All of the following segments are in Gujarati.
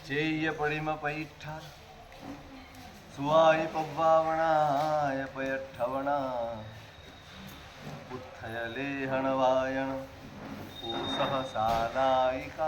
ચેય પડીમ પૈઠા સુવાય પવ્વાવણાય પયઠ્ઠવણા ઉત્થય લેહણવાયણ ઓસહ સાલાયિકારવ.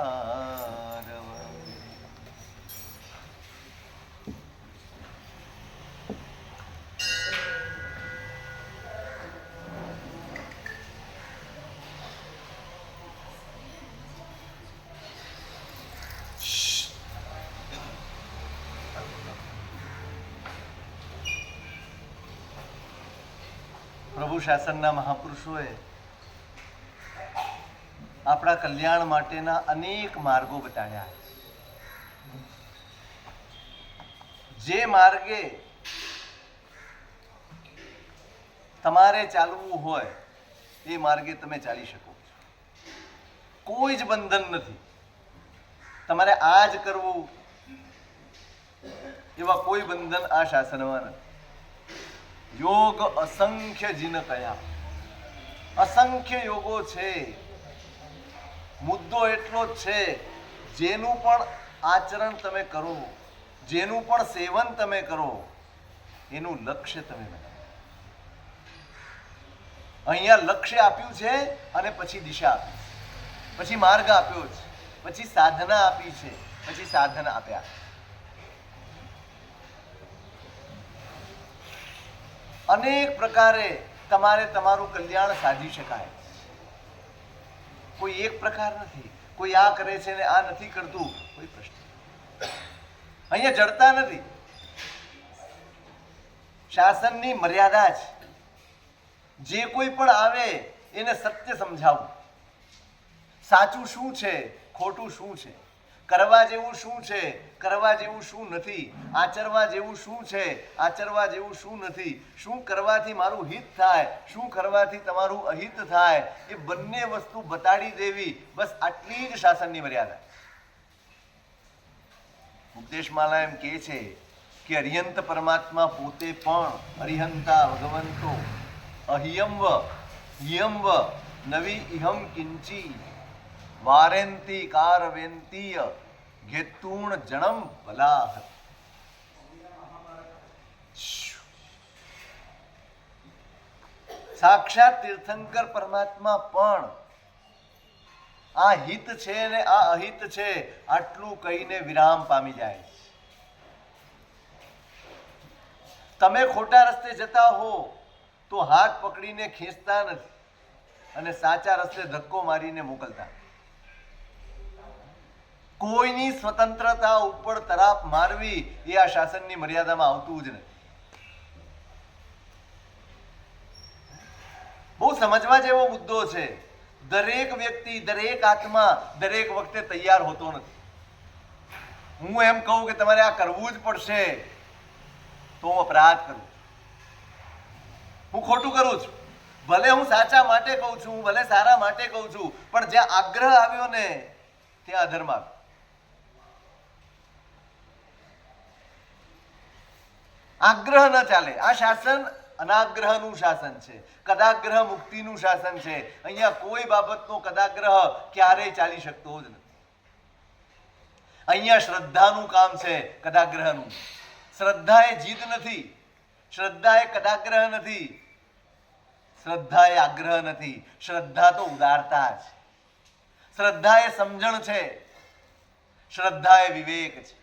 પ્રભુ શાસનના મહાપુરુષોએ આપણા કલ્યાણ માટેના અનેક માર્ગો બતાડ્યા. જે માર્ગે તમારે ચાલવું હોય એ માર્ગે તમે ચાલી શકો છો. કોઈ જ બંધન નથી. તમારે આ જ કરવું એવા કોઈ બંધન આ શાસનમાં નથી. યોગ અસંખ્ય જીન કયા, અસંખ્ય યોગો છે. મુદ્દો એટલો જ છે, જેનું પણ આચરણ તમે કરો, જેનું પણ સેવન તમે કરો, એનું લક્ષ્ય તમે બનાવો. અહીંયા લક્ષ્ય આપ્યું છે અને પછી દિશા આપી, પછી માર્ગ આપ્યો છે, પછી સાધના આપી છે, પછી સાધન આપ્યા. અનેક પ્રકારે તમારે તમારું કલ્યાણ સાધી શકાય. કોઈ એક પ્રકાર નથી. કોઈ આ કરે છે ને આ નથી કરતું, કોઈ પ્રશ્ન. અહીંયા જડતા નથી. શાસનની મર્યાદા છે. જે કોઈ પણ આવે એને સત્ય સમજાવવું. સાચું શું છે, ખોટું શું છે, કરવા જેવું શું છે, કરવા જેવું શું નથી, આચરવા જેવું શું છે, આચરવા જેવું શું નથી, શું કરવાથી મારું હિત થાય, શું કરવાથી તમારું અહિત થાય, એ બંને વસ્તુ બતાડી દેવી. બસ આટલી જ શાસનની મર્યાદા. ઉપદેશમાલા એમ કહે છે કે અરિહંત પરમાત્મા પોતે પણ અરિહંતા ભગવંતો અહિયંવ હિયંવ નવી ઇહમ કિંચી વારેન્તી કારવેન્તીય ઘેતુણ જણમ ભલાહ. સાક્ષાત તીર્થંકર પરમાત્મા પણ આ હિત છે ને આ અહિત છે આટલું કહીને વિરામ પામી જાય. તમે ખોટા રસ્તે જતા હો તો હાથ પકડીને ખેંચતા નથી અને સાચા રસ્તે ધક્કો મારીને મોકલતા. કોઈની સ્વતંત્રતા ઉપર તરાપ મારવી એ આ શાસનની મર્યાદામાં આવતું જ નથી. બહુ સમજવા જેવો મુદ્દો છે. દરેક વ્યક્તિ, દરેક આત્મા દરેક વખતે તૈયાર હોતો નથી. હું એમ કહું કે તમારે આ કરવું જ પડશે તો હું અપરાધ કરું, હું ખોટું કરું છું. ભલે હું સાચા માટે કહું છું, હું ભલે સારા માટે કહું છું, પણ જ્યાં આગ્રહ આવ્યો ને ત્યાં અધર્મ આવ્યો. આગ્રહ ન ચાલે. આ શાસન અનાગ્રહનું શાસન છે, કદાગ્રહ મુક્તિનું શાસન છે. અહીંયા કોઈ બાબતનો કદાગ્રહ ક્યારેય ચાલી શકતો જ નથી. અહીંયા શ્રદ્ધાનું કામ છે, કદાગ્રહનું. શ્રદ્ધા એ જીદ નથી, શ્રદ્ધા એ કદાગ્રહ નથી, શ્રદ્ધા એ આગ્રહ નથી. શ્રદ્ધા તો ઉદારતા છે, શ્રદ્ધા એ સમજણ છે, શ્રદ્ધા એ વિવેક છે.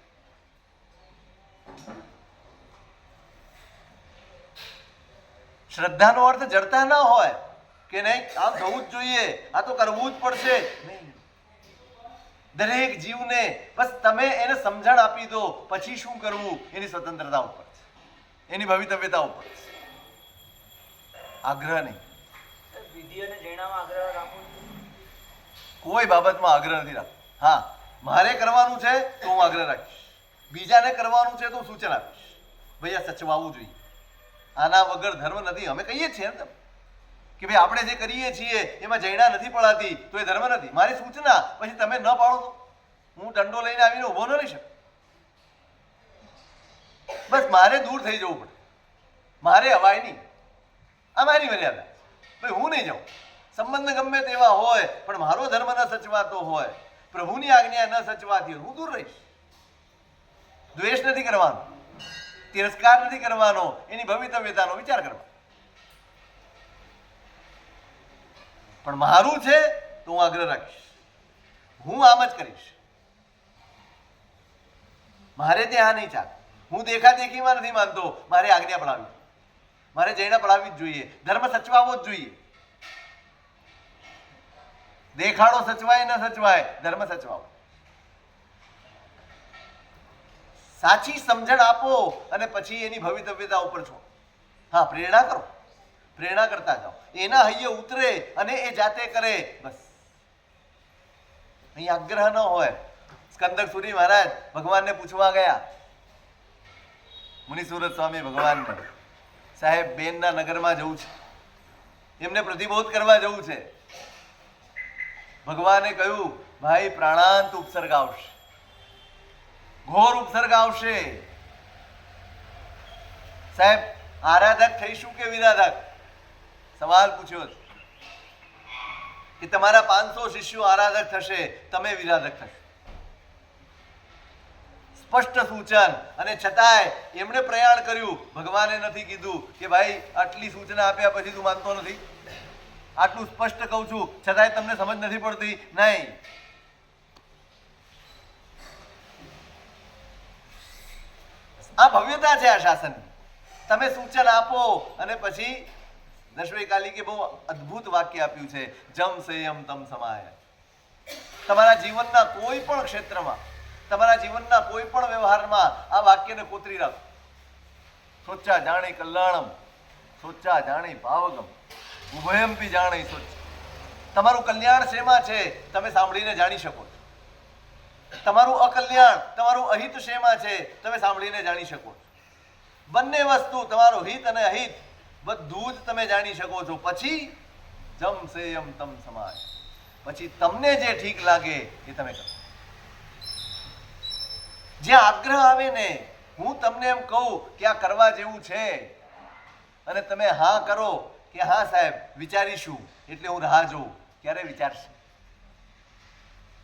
શ્રદ્ધાનો અર્થ જડતા ના હોય કે નહીં આમ થવું જ જોઈએ, આ તો કરવું જ પડશે. નહીં. દરેક જીવને બસ તમે એને સમજણ આપી દો, પછી શું કરવું એની સ્વતંત્રતા ઉપર છે, એની ભવિતવ્યતા ઉપર છે. આગ્રહ નહીં. કોઈ બાબતમાં આગ્રહ નથી રાખવો. હા, મારે કરવાનું છે તો હું આગ્રહ રાખીશ, બીજાને કરવાનું છે તો સૂચન આપીશ. ભાઈ આ સચવાવું જોઈએ, આના વગર ધર્મ નથી. અમે કહીએ છીએ ને કે ભાઈ આપણે જે કરીએ છીએ એમાં જૈણા નથી પડાતી તો એ ધર્મ નથી. મારી સૂચના પછી તમે ન પાડો તો હું દંડો લઈને આવીને ઉભો ન રહી શકું. બસ મારે દૂર થઈ જવું પડે, મારે અવાય નહીં. આ મારી મર્યાદા. ભાઈ હું નહીં જાઉં. સંબંધ ગમે તેવા હોય પણ મારો ધર્મ ન સચવાતો હોય, પ્રભુની આજ્ઞા ન સચવાતી હોય, હું દૂર રહીશ. દ્વેષ નથી કરવાનો, તિરસ્કાર નથી કરવાનો, એની ભવિતવ્યતાનો વિચાર કરવાનો. પણ મારું છે તો હું આગ્રહ રાખીશ, હું આમ જ કરીશ. મારે ત્યાં આ નહીં ચાલે. હું દેખાદેખીમાં નથી માનતો, મારે આજ્ઞા પડાવી, મારે જઈને પડાવવી જ જોઈએ. ધર્મ સચવાવો જ જોઈએ. દેખાડો સચવાય ન સચવાય, ધર્મ સચવાવો. સાચી સમજણ આપો અને પછી એની ભવિતવ્યતા ઉપર છો. હા, પ્રેરણા કરો, પ્રેરણા કરતા જાઓ, એના હૈયે ઉતરે અને એ જાતે કરે, બસ. અહીં આગ્રહ ન હોય. સ્કંદક સુરી મહારાજ ભગવાનને પૂછવા ગયા, મુનિ સુરત સ્વામી ભગવાનને, સાહેબ બેનના નગરમાં જવું છે, એમને પ્રતિબોધ કરવા જવું છે. ભગવાને કહ્યું, ભાઈ પ્રાણાંત ઉપસર્ગ આવશે, ઘોર ઉપસર્ગ આવશે. સાહેબ આરાધક થઈશું કે વિરાધક? સવાલ પૂછ્યો કે તમારા 500 શિષ્યો આરાધક થશે, તમે વિરાધક થશો. સ્પષ્ટ સૂચન, અને છતાંય એમણે પ્રયાણ કર્યું. ભગવાને નથી કીધું કે ભાઈ આટલી સૂચના આપ્યા પછી તું માનતો નથી, આટલું સ્પષ્ટ કહું છું છતાંય તમને સમજ નથી પડતી. નહીં, આ ભવ્યતા છે આ શાસન. તમે સૂચન આપો અને પછી દશવે કાલિકે બહુ અદ્ભુત વાક્ય આપ્યું છે, જમ સંયમ તમ સમાય. તમારા જીવનના કોઈ પણ ક્ષેત્રમાં, તમારા જીવનના કોઈ પણ વ્યવહારમાં આ વાક્યને કોતરી રાખો. સોચા જાણી કલ્યાણમ, સોચા જાણી ભાવગમ, ઉભયમપી જાણી સોચ. તમારું કલ્યાણ શેમાં છે તમે સાંભળીને જાણી શકો છો. તમારું અકલ્યાણ, તમારું અહિત શેમાં છે તમે સાંભળીને જાણી શકો છો. બંને વસ્તુ, તમારું હિત અને અહિત, બધું જ તમે જાણી શકો છો. પછી જમ સેયમ તમ સમાય, પછી તમને જે ઠીક લાગે એ તમે કરો. જ્યાં આગ્રહ આવે ને, હું તમને એમ કહું કે આ કરવા જેવું છે અને તમે હા કરો કે હા સાહેબ વિચારીશું, એટલે હું રાહ જોઉં ક્યારે વિચારશે.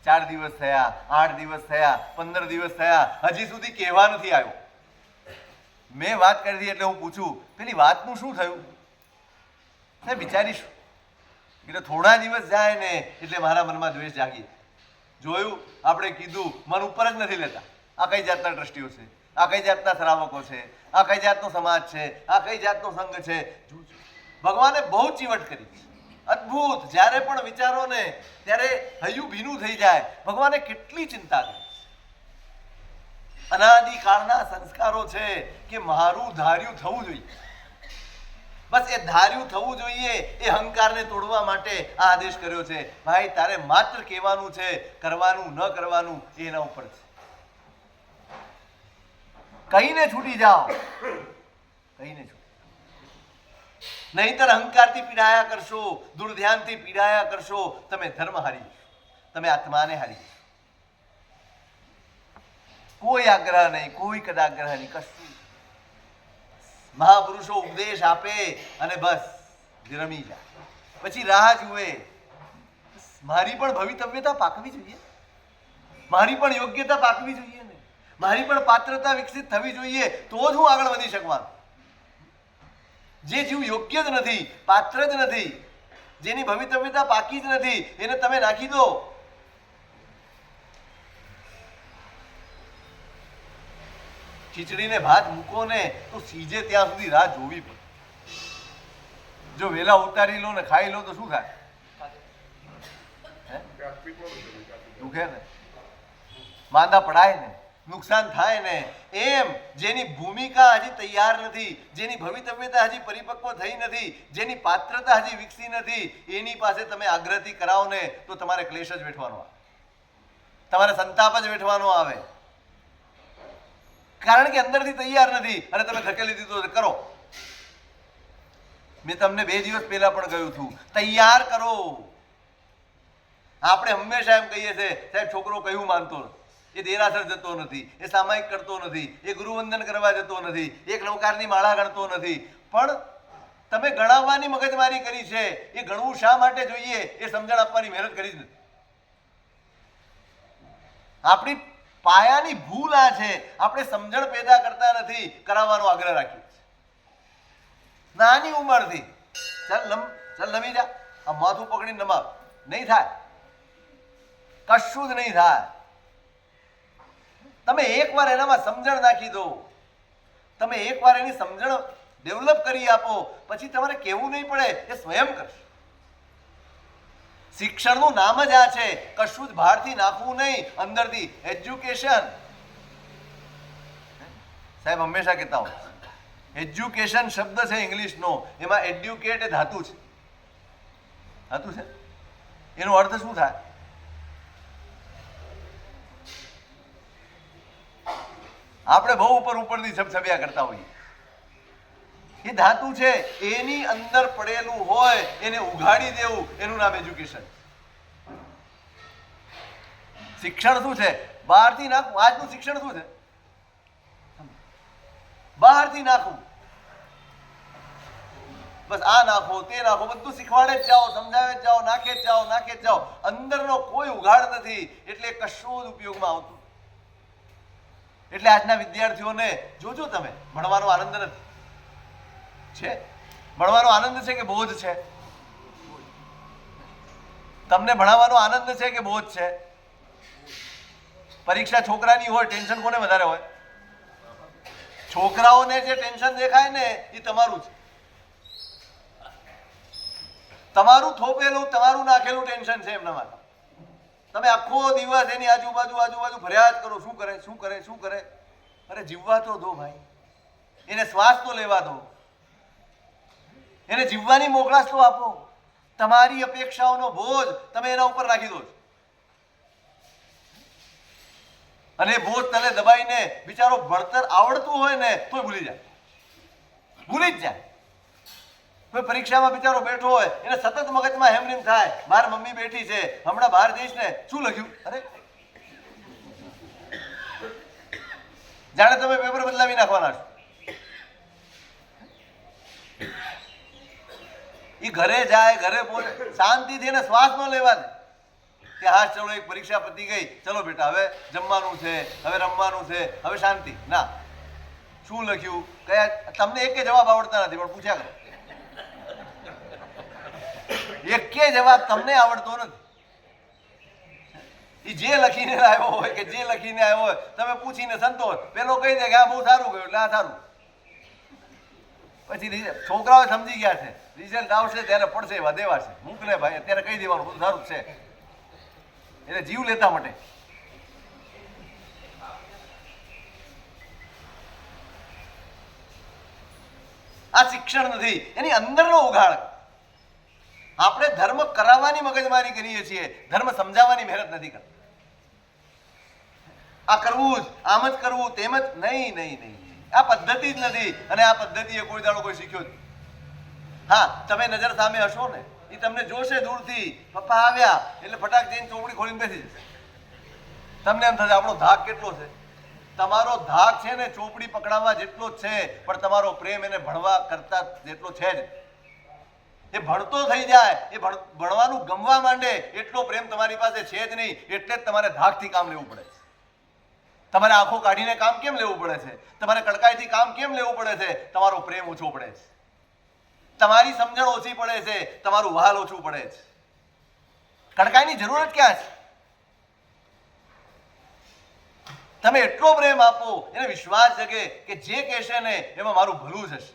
4 દિવસ થયા, 8 દિવસ થયા, 15 દિવસ થયા, હજી સુધી કહેવા નથી આવ્યો. મેં વાત કરી એટલે હું પૂછું, પેલી વાતનું શું થયું? સાહેબ વિચારીશું. એટલે થોડા દિવસ જાય ને એટલે મારા મનમાં દ્વેષ જાગી. જોયું, આપણે કીધું, મન ઉપર જ નથી લેતા. આ કઈ જાતના ટ્રસ્ટીઓ છે, આ કઈ જાતના શ્રાવકો છે, આ કઈ જાતનો સમાજ છે, આ કઈ જાતનો સંઘ છે. ભગવાને બહુ ચીવટ કરી, અદ્ભુત. જ્યારે પણ વિચારો ને ત્યારે હૈયું ભીનું થઈ જાય. ભગવાને કેટલી ચિંતા કરી. અનાદિકાળના સંસ્કારો છે કે મારું ધાર્યું થવું જોઈએ, બસ એ ધાર્યું થવું જોઈએ. એ અહંકારને તોડવા માટે આ આદેશ કર્યો છે. ભાઈ તારે માત્ર કહેવાનું છે, કરવાનું ન કરવાનું એના ઉપર છે. કહીને છૂટી જાઓ, કહીને છૂટી. નહીતર અહંકારથી પીડાયા કરશો, દુર્ધ્યાનથી પીડાયા કરશો, તમે ધર્મ હારી, તમે આત્માને હારી. કોઈ આગ્રહ નહીં, કોઈ કદાગ્રહ નહીં, કશું. મહાપુરુષો ઉપદેશ આપે અને બસ રમી જાય, પછી રાહ જુએ. મારી પણ ભવિતવ્યતા પાકવી જોઈએ, મારી પણ યોગ્યતા પાકવી જોઈએ ને, મારી પણ પાત્રતા વિકસિત થવી જોઈએ, તો જ હું આગળ વધી શકવાનું. જે જીવ યોગ્ય જ નથી, પાત્ર જ નથી, જેની ભવિતવ્યતા પાકી જ નથી, એને તમે નાખી દો. ખીચડીને ભાત મૂકો ને તો સીજે ત્યાં સુધી રાહ જોવી પડે. જો વેલા ઉતારી લો ને ખાઈ લો તો શું થાય? દુખે ને, માંદા પડાય ને, નુકસાન થાય ને. એમ જેની ભૂમિકા હજી તૈયાર નથી, જેની ભવિતવ્યતા હજી પરિપક્વ થઈ નથી, જેની પાત્રતા હજી વિકસી નથી, એની પાસે તમે આગ્રહથી કરાવો ને તો તમારે ક્લેશ જ વેઠવાનો આવે, તમારે સંતાપ જ વેઠવાનો આવે. કારણ કે અંદરથી તૈયાર નથી અને તમે ધકેલી દીધો કરો. મેં તમને 2 દિવસ પહેલા પણ કહ્યું હતું, તૈયાર કરો. આપણે હંમેશા એમ કહીએ છીએ, સાહેબ છોકરો કયું માનતો નથી, એ દેરાસર જતો નથી, એ સામાયિક કરતો નથી, એ ગુરુવંદન કરવા જતો નથી, એક નવકારની માળા ગણતો નથી. પણ તમે ગણાવવાની મગજમારી કરી છે. એ ગણવું શા માટે જોઈએ એ સમજણ આપવાની મહેનત કરી જ નથી. આપણી પાયાની ભૂલ આ છે, આપણે સમજણ પેદા કરતા નથી, કરાવવાનો આગ્રહ રાખીએ છીએ નાની ઉંમરથી. ચાલ નમી જા, આ માથું પકડીને નમાવ, નહીં થાય, કશું જ નહીં થાય. તમે એકવાર એનામાં સમજણ નાખી દો, તમે એકવાર એની સમજણ ડેવલપ કરી આપો, પછી તમારે કહેવું નહીં પડે, એ સ્વયં કરશે. શિક્ષણનું નામ જ આ છે, કશું જ બહારથી નાખવું નહીં, અંદરથી. એજ્યુકેશન, સાહેબ હંમેશા કહેતા હોય, એજ્યુકેશન શબ્દ છે ઇંગ્લિશનો, એમાં એડ્યુકેટ એ ધાતુ છે. ધાતુ છે, એનો અર્થ શું થાય? આપણે બહુ ઉપરથી છબછબિયા કરતા હોઈએ. એ ધાતુ છે, એની અંદર પડેલું હોય એને ઉઘાડી દેવું, એનું નામ એજ્યુકેશન. શિક્ષણ શું છે? બહારથી નાખવું. આજનું શિક્ષણ શું છે? બહારથી નાખવું, બસ આ નાખો તે નાખો, બધું શીખવાડે જ જાઓ, સમજાવે જ જાઓ, નાખે જ જાઓ, નાખે જ જાઓ. અંદરનો કોઈ ઉઘાડ નથી, એટલે કશું જ ઉપયોગમાં આવતું. એટલે આજના વિદ્યાર્થીઓને જોજો તમે, ભણવાનો આનંદ નથી. છે ભણવાનો આનંદ છે કે બોજ છે? તમને ભણાવવાનો આનંદ છે કે બોજ છે? પરીક્ષા છોકરાની હોય, ટેન્શન કોને વધારે હોય? છોકરાઓને જે ટેન્શન દેખાય ને એ તમારું છે. તમારું થોપેલું, તમારું નાખેલું ટેન્શન છે એમના માટે. તમે આખો દિવસ એની આજુબાજુ ફરિયાદ કરો, શું કરે શું કરે શું કરે. અરે જીવવા તો દો ભાઈ, એને શ્વાસ તો લેવા દો, એને જીવવાની મોકળાશ તો આપો. તમારી અપેક્ષાઓનો બોજ તમે એના ઉપર રાખી દો, અને બોજ તલે દબાઈને બિચારો ભણતર આવડતું હોય ને તોય ભૂલી જાય, ભૂલી જ જાય. કોઈ પરીક્ષામાં બિચારો બેઠો હોય, એને સતત મગજમાં હેમરીમ થાય, મારી મમ્મી બેઠી છે, હમણાં બહાર જઈશ ને શું લખ્યું? અરે જાણે તમે પેપર બદલાવી નાખવાના છો. એ ઘરે જાય, ઘરે પહોંચે, શાંતિથી એને શ્વાસ ન લેવા દે કે હા ચલો એક પરીક્ષા પતી ગઈ, ચલો બેટા હવે જમવાનું છે, હવે રમવાનું છે, હવે શાંતિ. ના, શું લખ્યું, કયા, તમને એકે જવાબ આવડતા નથી, પણ પૂછ્યા કરો. એકે જવાબ તમને આવડતો નથી. એ જે લખીને આવ્યો હોય કે જે લખીને આવ્યો હોય, તમે પૂછીને સંતોષ, પેલો કહી દે કે આ બહુ સારું ગયું એટલે આ સારું. પછી છોકરાઓ સમજી ગયા છે, રિઝલ્ટ આવશે ત્યારે પડશે એવા દેવા છે, મૂકલે ભાઈ અત્યારે કહી દેવાનું બધું સારું છે, એટલે જીવ લેતા માટે. આ શિક્ષણ નથી, એની અંદરનો ઉઘાડ. આપણે ધર્મ કરાવવાની મગજમારી કરીએ છીએ, ધર્મ સમજાવવાની મહેનત નથી કરતા. આ કરવું જ, આમ જ કરવું, તેમ જ નહીં નહીં નહીં. આ પદ્ધતિ જ નથી, અને આ પદ્ધતિએ કોઈ દાડો કોઈ શીખ્યો જ. હા, તમે નજર સામે હશો ને, એ તમને જોશે દૂરથી, પપ્પા આવ્યા એટલે ફટાક જઈને ચોપડી ખોલીને બેસી જશે. તમને એમ થશે આપણો ધાક કેટલો છે. તમારો ધાક છે ને ચોપડી પકડાવવા જેટલો જ છે, પણ તમારો પ્રેમ એને ભણવા કરતા જેટલો છે જ. એ ભણતો થઈ જાય, એ ભણવાનું ગમવા માંડે, એટલો પ્રેમ તમારી પાસે છે જ નહીં. એટલે જ તમારે ધાકથી કામ લેવું પડે છે. તમારે આંખો કાઢીને કામ કેમ લેવું પડે છે? તમારે કડકાઈથી કામ કેમ લેવું પડે છે? તમારો પ્રેમ ઓછો પડે છે, તમારી સમજણ ઓછી પડે છે, તમારું વહાલ ઓછું પડે છે. કડકાઈની જરૂરત ક્યાં છે? તમે એટલો પ્રેમ આપો, એને વિશ્વાસ જગે કે જે કહેશે ને એમાં મારું ભલું જ હશે.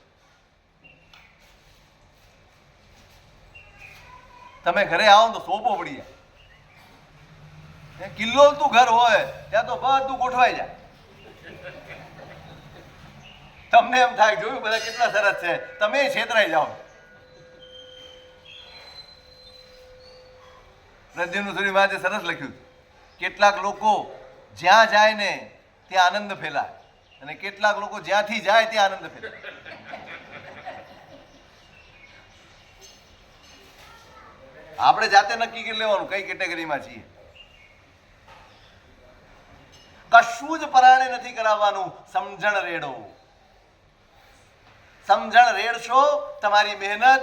તમે ઘરે આવો તો સોપો પડી જાય, કિલ્લોલતું ઘર હોય ત્યાં તો બધું ગોઠવાઈ જાય. તમને એમ થાય જોયું બધા કેટલા સરસ છે, તમે છેતરાઈ જાઓ. રજનીનું થોડી વાંચે સરસ લખ્યું, કેટલાક લોકો જ્યાં જાય ને ત્યાં આનંદ ફેલાય, અને કેટલાક લોકો જ્યાંથી જાય ત્યાં આનંદ ફેલાય. આપણે જાતે નક્કી કરી લેવાનું કઈ કેટેગરીમાં છીએ. કશું જ પરાણે નથી કરાવવાનું. સમજણ રેડો, સમજણ રેડશો, તમારી મહેનત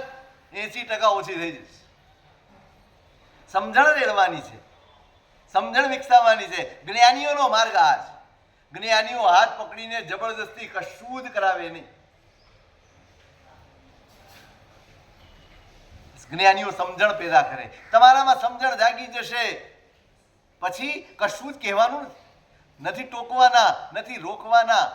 80% ઓછી થઈ જશે. સમજણ રેડવાની છે, સમજણ વિકસાવવાની છે. જ્ઞાનીઓનો માર્ગ આ છે. જ્ઞાનીઓ હાથ પકડીને જબરદસ્તી કશું જ કરાવે નહીં. જ્ઞાનીઓ સમજણ પેદા કરે. તમારામાં સમજણ જાગી જશે પછી કશું જ કહેવાનું નથી. ટોકવાના નથી, રોકવાના.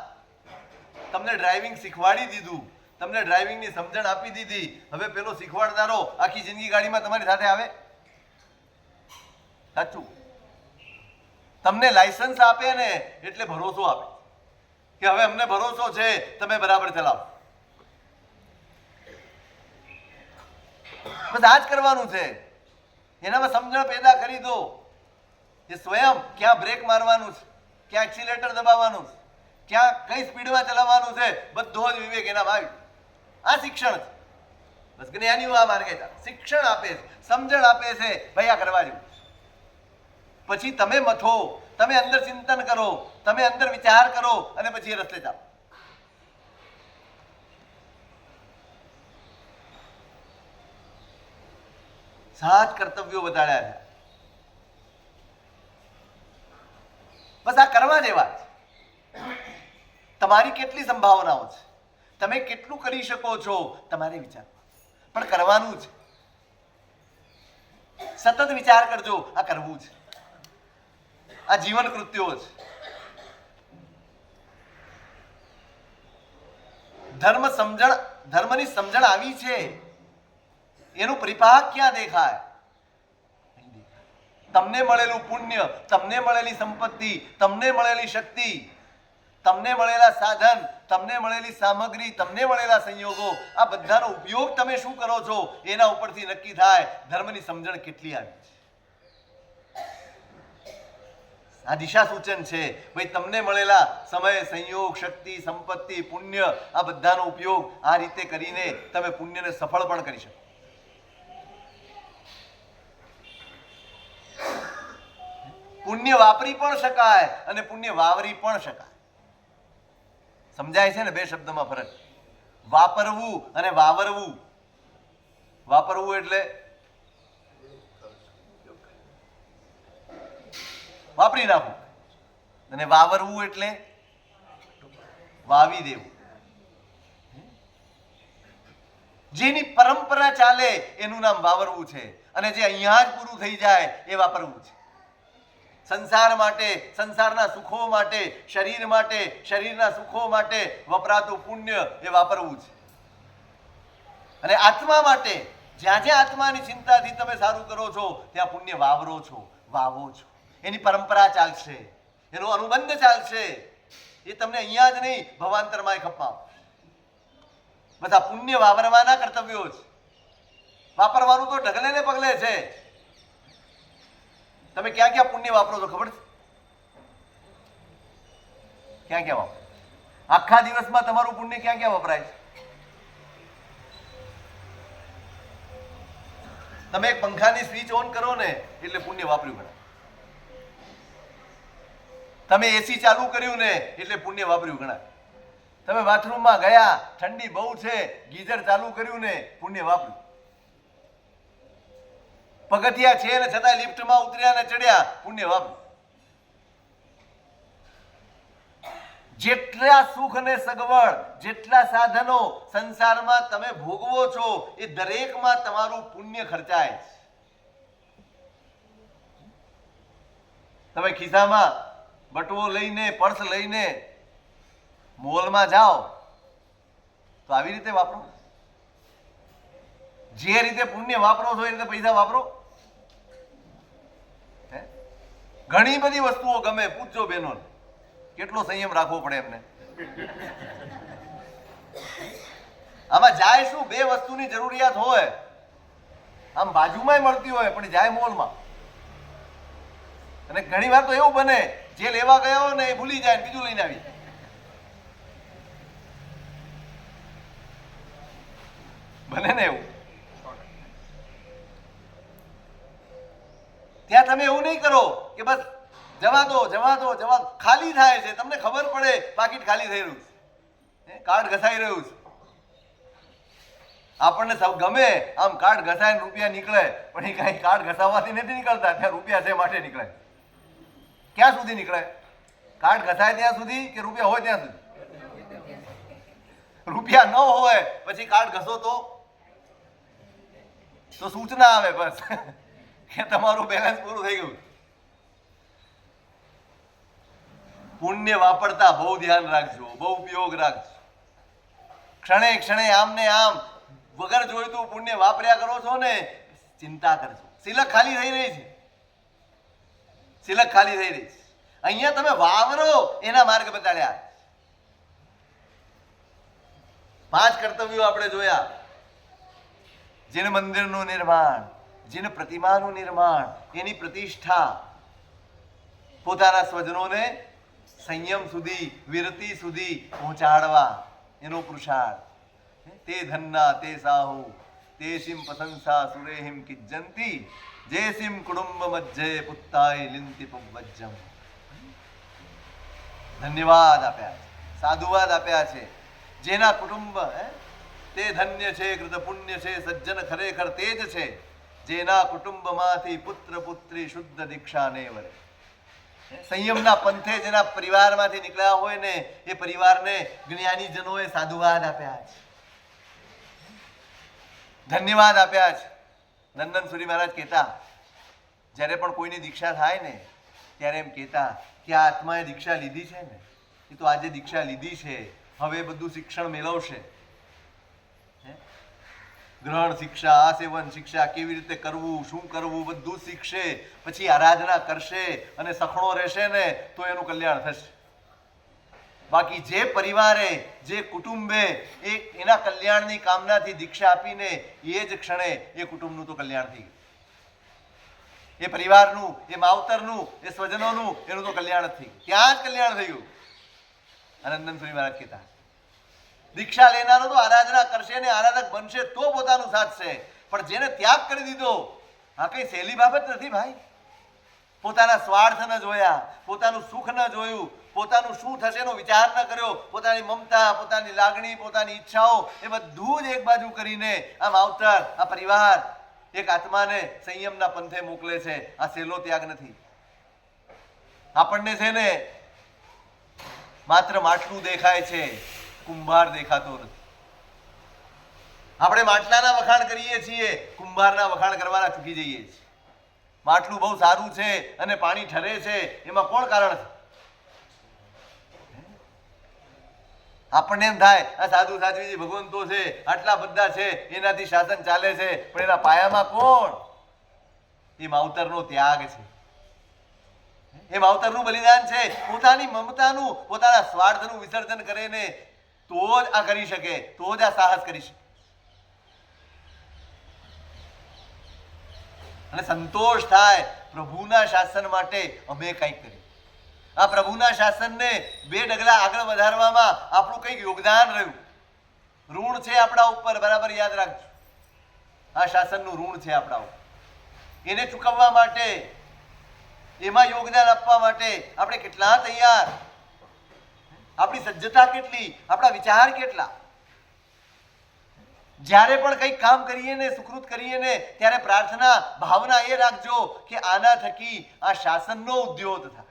તમને ડ્રાઇવિંગ શીખવાડી દીધું, તમને ડ્રાઇવિંગની સમજણ આપી દીધી. હવે પેલો શીખવાડનારો આખી જિંદગી ગાડીમાં તમારી સાથે આવે? સાચું. તમને લાયસન્સ આપે ને એટલે ભરોસો આપે કે હવે અમને ભરોસો છે, તમે બરાબર ચલાવો. બસ આ જ કરવાનું છે. એનામાં સમજણ પેદા કરી દો. એ સ્વયં ક્યાં બ્રેક મારવાનું છે, ક્યાં એક્સિલેટર દબાવવાનું છે, ક્યાં કઈ સ્પીડમાં ચલાવવાનું છે, બધો જ વિવેક એનામાં આવી. આ શિક્ષણ છે. બસ જ્ઞાનીઓ આ માર્ગે શિક્ષણ આપે છે, સમજણ આપે છે. ભાઈ આ કરવા જેવું. પછી તમે મથો, તમે અંદર ચિંતન કરો, તમે અંદર વિચાર કરો અને પછી એ રસ્તે જાઓ. સાત કર્તવ્યો બતાડ્યા છે. બસ આ કરવા જેવા છે. તમારી કેટલી સંભાવનાઓ છે, તમે કેટલું કરી શકો છો, તમારે વિચાર પણ કરવાનું છે. સતત વિચાર કરજો, આ કરવું છે. આ જીવન કૃત્યો છે. ધર્મની સમજણ આવી છે, એનું પરિપાક ક્યાં દેખાય? તમને મળેલું પુણ્ય, તમને મળેલી સંપત્તિ, તમને મળેલી શક્તિ, તમને મળેલા સાધન, તમને મળેલી સામગ્રી, તમને મળેલા સંયોગો, આ બધાનો ઉપયોગ તમે શું કરો છો એના ઉપરથી નક્કી થાય ધર્મની સમજણ કેટલી આવી છે. આ દિશા સૂચન છે. ભાઈ તમને મળેલા સમય, સંયોગ, શક્તિ, સંપત્તિ, પુણ્ય, આ બધાનો ઉપયોગ આ રીતે કરીને તમે પુણ્યને સફળ પણ કરી શકો. પુણ્ય વાપરી પણ શકાય અને પુણ્ય વાવરી પણ શકાય. સમજાય છે ને બે શબ્દમાં ફરક? વાપરવું અને વાવરવું. વાપરવું એટલે વાપરી નાખવું, અને વાવરવું એટલે વાવી દેવું. જેની પરંપરા ચાલે એનું નામ વાવરવું છે, અને જે અહીંયા જ પૂરું થઈ જાય એ વાપરવું છે. સંસાર માટે, સંસારના સુખો માટે, શરીર માટે, શરીરના સુખો માટે વપરાતું પુણ્ય એ વાપરવું છે. અને આત્મા માટે જ્યાં જ્યાં આત્માની ચિંતાથી તમે સારું કરો છો ત્યાં પુણ્ય વાવરો છો, વાવો છો. એની પરંપરા ચાલશે, એનો અનુબંધ ચાલશે. એ તમને અહીંયા જ નહીં ભવાંતરમાં ખપા. બધા પુણ્ય વાવરવાના કર્તવ્યો છે. વાપરવાનું તો ઢગલે ને પગલે છે. તમે ક્યાં ક્યાં પુણ્ય વાપરો છો ખબર છે? ક્યાં ક્યાં વાપરો? આખા દિવસમાં તમારું પુણ્ય ક્યાં ક્યાં વપરાય છે? તમે એક પંખાની સ્વિચ ઓન કરો ને એટલે પુણ્ય વાપર્યું ગણાય. તમે એસી ચાલુ કર્યું ને એટલે પુણ્ય વાપર્યું ગણાય. તમે બાથરૂમમાં ગયા, ઠંડી બહુ છે, ગીઝર ચાલુ કર્યું ને પુણ્ય વાપર્યું. પગથિયા છે ને છતાં લિફ્ટમાં ઉતર્યા ને ચડ્યા, પુણ્ય વાપર્યું. જેટલા સુખ ને સગવડ, જેટલા સાધનો સંસારમાં તમે ભોગવો છો એ દરેકમાં તમારું પુણ્ય ખર્ચાય છે. તમે ખિસ્સામાં બટવો લઈને, પર્સ લઈને મોલમાં જાઓ તો આવી રીતે વાપરો. જે રીતે પુણ્ય વાપરો છો એ રીતે પૈસા વાપરો. ઘણી બધી વસ્તુઓ ગમે, પૂછજો બહેનો કેટલો સંયમ રાખવો પડે એમને. આમાં જાય શું? બે વસ્તુની જરૂરિયાત હોય, આમ બાજુમાં મળતી હોય પણ જાય મોલમાં. અને ઘણી વાર તો એવું બને જે લેવા ગયા હોય ને એ ભૂલી જાય, બીજું લઈને આવી. બને ને એવું? ત્યાં તમે એવું નહીં કરો કે બસ જવા દો, જવા દો, જવા. ખાલી થાય છે, તમને ખબર પડે પાકીટ ખાલી થઈ રહ્યું છે, કાર્ડ ઘસાઈ રહ્યું છે. આપણને સૌ ગમે આમ કાર્ડ ઘસાય રૂપિયા નીકળે, પણ એ કઈ કાર્ડ ઘસાવવાથી નથી નીકળતા, ત્યાં રૂપિયા છે માટે નીકળે. ક્યાં સુધી નીકળે? કાર્ડ ઘસાય ત્યાં સુધી કે રૂપિયા હોય ત્યાં સુધી? રૂપિયા ન હોય પછી કાર્ડ ઘસો તો સૂચના આવે બસ કે તમારું બેલેન્સ પૂરું થઈ ગયું. પુણ્ય વાપરતા બહુ ધ્યાન રાખજો, બહુ ઉપયોગ રાખજો. ક્ષણે ક્ષણે આમ ને આમ વગર જોઈતું પુણ્ય વાપર્યા કરો છો ને, ચિંતા કરજો. સિલક ખાલી થઈ રહી છે, સિલક ખાલી થઈ રહી છે. અહીંયા તમે વાવરો એના માર્ગ બતાડ્યા. 5 કર્તવ્યો આપણે જોયા. જીન મંદિરનું નિર્માણ, જીન પ્રતિમાનું નિર્માણ, એની પ્રતિષ્ઠા, પોતાના સ્વજનોને સંયમ સુધી, વિરતિ સુધી પહોંચાડવા એનો પુરુષાર્થ. તે ધન્ના તે સાહુ તેસિમ પ્રશંસા સુરેહિમ કિજ્જંતી જેસિમ કુટુંબ મધ્યે પુત્તાય લિંતિ પવજ્જમ. ધન્યવાદ આપ્યા છે, સાધુવાદ આપ્યા છે. જેના કુટુંબ તે ધન્ય છે, કૃત પુણ્ય છે, સજ્જન ખરેખર તે જ છે જેના કુટુંબમાંથી પુત્ર પુત્રી શુદ્ધ દીક્ષાને વરે. સંયમના પંથે જેના પરિવારમાંથી નીકળ્યા હોય ને, એ પરિવારને જ્ઞાનીજનોએ સાધુવાદ આપ્યા છે, ધન્યવાદ આપ્યા છે. નંદન સુરી મહારાજ કહેતા, જ્યારે પણ કોઈની દીક્ષા થાય ને ત્યારે એમ કહેતા કે આ આત્માએ દીક્ષા લીધી છે ને, એ તો આજે દીક્ષા લીધી છે, હવે બધું શિક્ષણ મેળવશે. ગ્રહણ શિક્ષા, આસેવન શિક્ષા, કેવી રીતે કરવું, શું કરવું, બધું શીખશે. પછી આરાધના કરશે અને સખણો રહેશે ને તો એનું કલ્યાણ થશે. બાકી જે પરિવારે, જે કુટુંબે એના કલ્યાણની કામનાથી દીક્ષા આપીને એ જ ક્ષણે એ કુટુંબનું તો કલ્યાણ થઈ ગયું. એ પરિવારનું, એ માવતરનું, એ સ્વજનોનું, એનું તો કલ્યાણ જ થઈ ગયું. ત્યાં જ કલ્યાણ થઈ ગયું. આનંદન સુરી મહારાજ કહેતા, દીક્ષા લેનારો તો આરાધના કરશે ને આરાધક બનશે તો પોતાનું સાધશે. પણ જેને ત્યાગ કરી દીધો, આ કઈ સહેલી બાબત નથી ભાઈ. પોતાના સ્વાર્થ ન જોયા, પોતાનું સુખ ન જોયું, પોતાનું શું થશે એનો વિચાર ન કર્યો, પોતાની મમતા, પોતાની લાગણી, પોતાની ઈચ્છાઓ એ બધું જ એક બાજુ કરીને આ માવતર, આ પરિવાર એક આત્માને સંયમના પંથે મોકલે છે. આ સહેલો ત્યાગ નથી. આપણને છે ને માત્ર માટલું દેખાય છે, કુંભાર દેખાતો નથી. આપણે માટલાના વખાણ કરીએ છીએ, કુંભારના વખાણ કરવાના ચૂકી જઈએ છીએ. માટલું બહુ સારું છે અને પાણી ઠરે છે, એમાં કોણ કારણ છે? આપણને એમ થાય આ સાધુ સાધ્વીજી ભગવંતો છે, આટલા બધા છે, એનાથી શાસન ચાલે છે, પણ એના પાયામાં કોણ? એ માવતરનો ત્યાગ છે, એ માવતરનું બલિદાન છે. પોતાની મમતાનું, પોતાના સ્વાર્થનું વિસર્જન કરીને તો જ આ કરી શકે, તો જ આ સાહસ કરી શકે. અને સંતોષ થાય પ્રભુના શાસન માટે અમે કંઈક કરીએ. આ પ્રભુના શાસનને 2 ડગલા આગળ વધારવામાં આપણું કંઈક યોગદાન રહ્યું. ઋણ છે આપણા ઉપર, બરાબર યાદ રાખજો. આ શાસનનું ઋણ છે આપણા ઉપર. એને ચૂકવવા માટે, એમાં યોગદાન આપવા માટે આપણે કેટલા તૈયાર? આપણી સજ્જતા કેટલી? આપણા વિચાર કેટલા? જ્યારે પણ કંઈક કામ કરીએ ને, સુકૃત કરીએ ને, ત્યારે પ્રાર્થના, ભાવના એ રાખજો કે આના થકી આ શાસનનો ઉદ્યોગ થાય,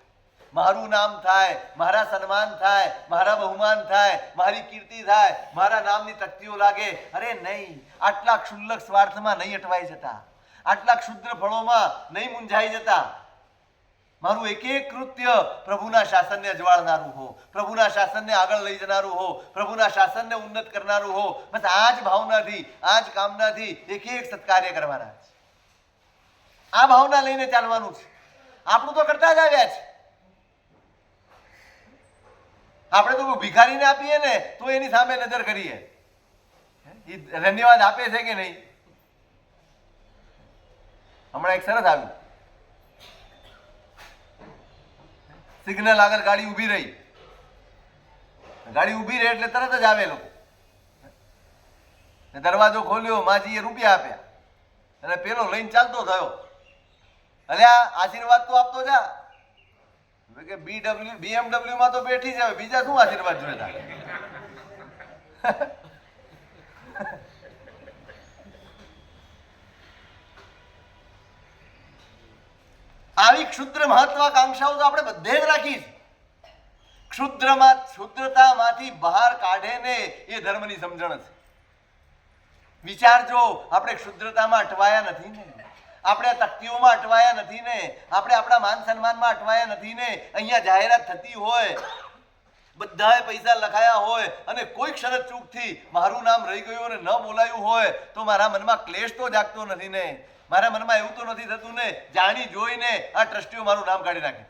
મારું નામ થાય, મારા સન્માન થાય, મારા બહુમાન થાય, મારી કીર્તિ થાય, મારા નામની તકતીઓ લાગે. અરે નહીં, આટલા ક્ષુલ્લક સ્વાર્થમાં નહીં અટવાઈ જતા, આટલા ક્ષુદ્ર ફળોમાં નહીં મૂંઝાઈ જતા. મારું એક એક કૃત્ય પ્રભુના શાસનને અજવાળનારું હો, પ્રભુના શાસનને આગળ લઈ જનારું હો, પ્રભુના શાસનને ઉન્નત કરનારું હો. બસ આ જ ભાવનાથી, આ જ કામનાથી એક એક સત્કાર્ય કરવાના છે. આ ભાવના લઈને ચાલવાનું છે. આપણું તો કરતા જ આવ્યા છે. આપણે તો ભિખારીને આપીએ ને તો એની સામે નજર કરીએ, એ ધન્યવાદ આપે છે કે નહીં. હમણાં એક સરસ આવ્યું, સિગ્નલ આગળ ગાડી ઊભી રહી, ગાડી ઊભી રહી એટલે તરત જ આવે લોકો. દરવાજો ખોલ્યો, માજીએ રૂપિયા આપ્યા અને પેલો લઈને ચાલતો થયો. અલ્યા આશીર્વાદ તો આપતો જા. કે BMW માં તો બેઠી છે, બીજા શું આશીર્વાદ જોઈતા? આવી ક્ષુદ્ર મહત્વાકાંક્ષાઓ તો આપણે બધે જ રાખી છે. ક્ષુદ્રતામાંથી બહાર કાઢે ને એ ધર્મની સમજણ છે. વિચારજો, આપણે ક્ષુદ્રતામાં અટવાયા નથી ને, આપણે તકતીઓમાં અટવાયા નથી ને, આપણે આપણા માન સન્માનમાં અટવાયા નથી ને. અહીંયા જાહેરાત થતી હોય, બધાએ પૈસા લખાયા હોય અને કોઈ શરત ચૂકથી મારું નામ રહી ગયું અને ન બોલાયું હોય તો મારા મનમાં ક્લેશ તો જાગતો નથી ને. મારા મનમાં એવું તો નથી થતું ને જાણી જોઈને આ ટ્રસ્ટીઓ મારું નામ કાઢી નાખે,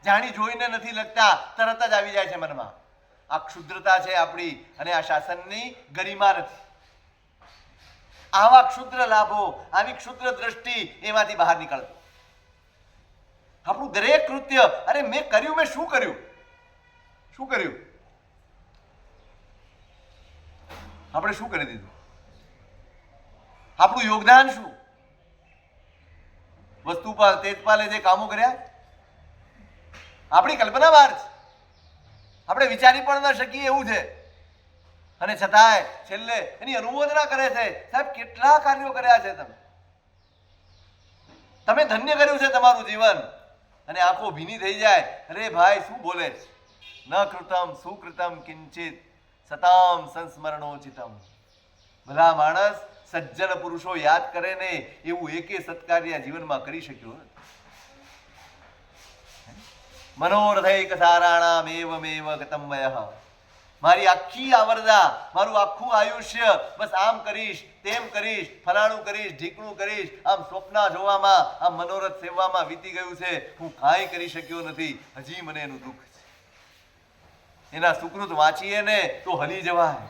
જાણી જોઈને નથી લખતા, તરત જ આવી જાય છે મનમાં. આ ક્ષુદ્રતા છે આપણી અને આ શાસનની ગરિમા નથી. આવા ક્ષુદ્ર લાભો, આવી ક્ષુદ્ર દ્રષ્ટિ એમાંથી બહાર નીકળતો. આપણું દરેક કૃત્ય, અરે મેં કર્યું, મેં શું કર્યું, શું કર્યું, આપણે શું કરી દીધું, આપણું યોગદાન શું? વસ્તુપાલ તેજપાલે જે કામો કર્યા આપણી કલ્પના બહાર છે, આપણે વિચારી પણ ન શકીએ એવું છે. અને છતાંય છેલ્લે એની અનુમોદના કરે છે. સાહેબ, કેટલા કાર્યો કર્યા છે તમે ધન્ય કર્યું છે તમારું જીવન. અને આંખો ભીની થઈ જાય, અરે ભાઈ શું બોલે છે, ન કૃતમ સુકૃતમ કિંચિત સતામ સંસ્મરણોચિતમ. ભલા માણસ સજ્જન પુરુષો યાદ કરે ને એવું એકે સત્કાર્ય જીવનમાં કરી શક્યો. મનોરથૈક સારાણામ એવમેવ ગતમ વયઃ. મારી આખી આવરદા, મારું આખું આયુષ્ય બસ આમ કરીશ, તેમ કરીશ, ફલાણું કરીશ, ઢીકણું કરીશ, આમ સ્વપ્ન જોવામાં, આમ મનોરથ સેવામાં વીતી ગયું છે. હું કાંઈ કરી શક્યો નથી. હજી મને એનું દુઃખ છે. એના સુકૃત વાંચીએ ને તો હલી જવાય.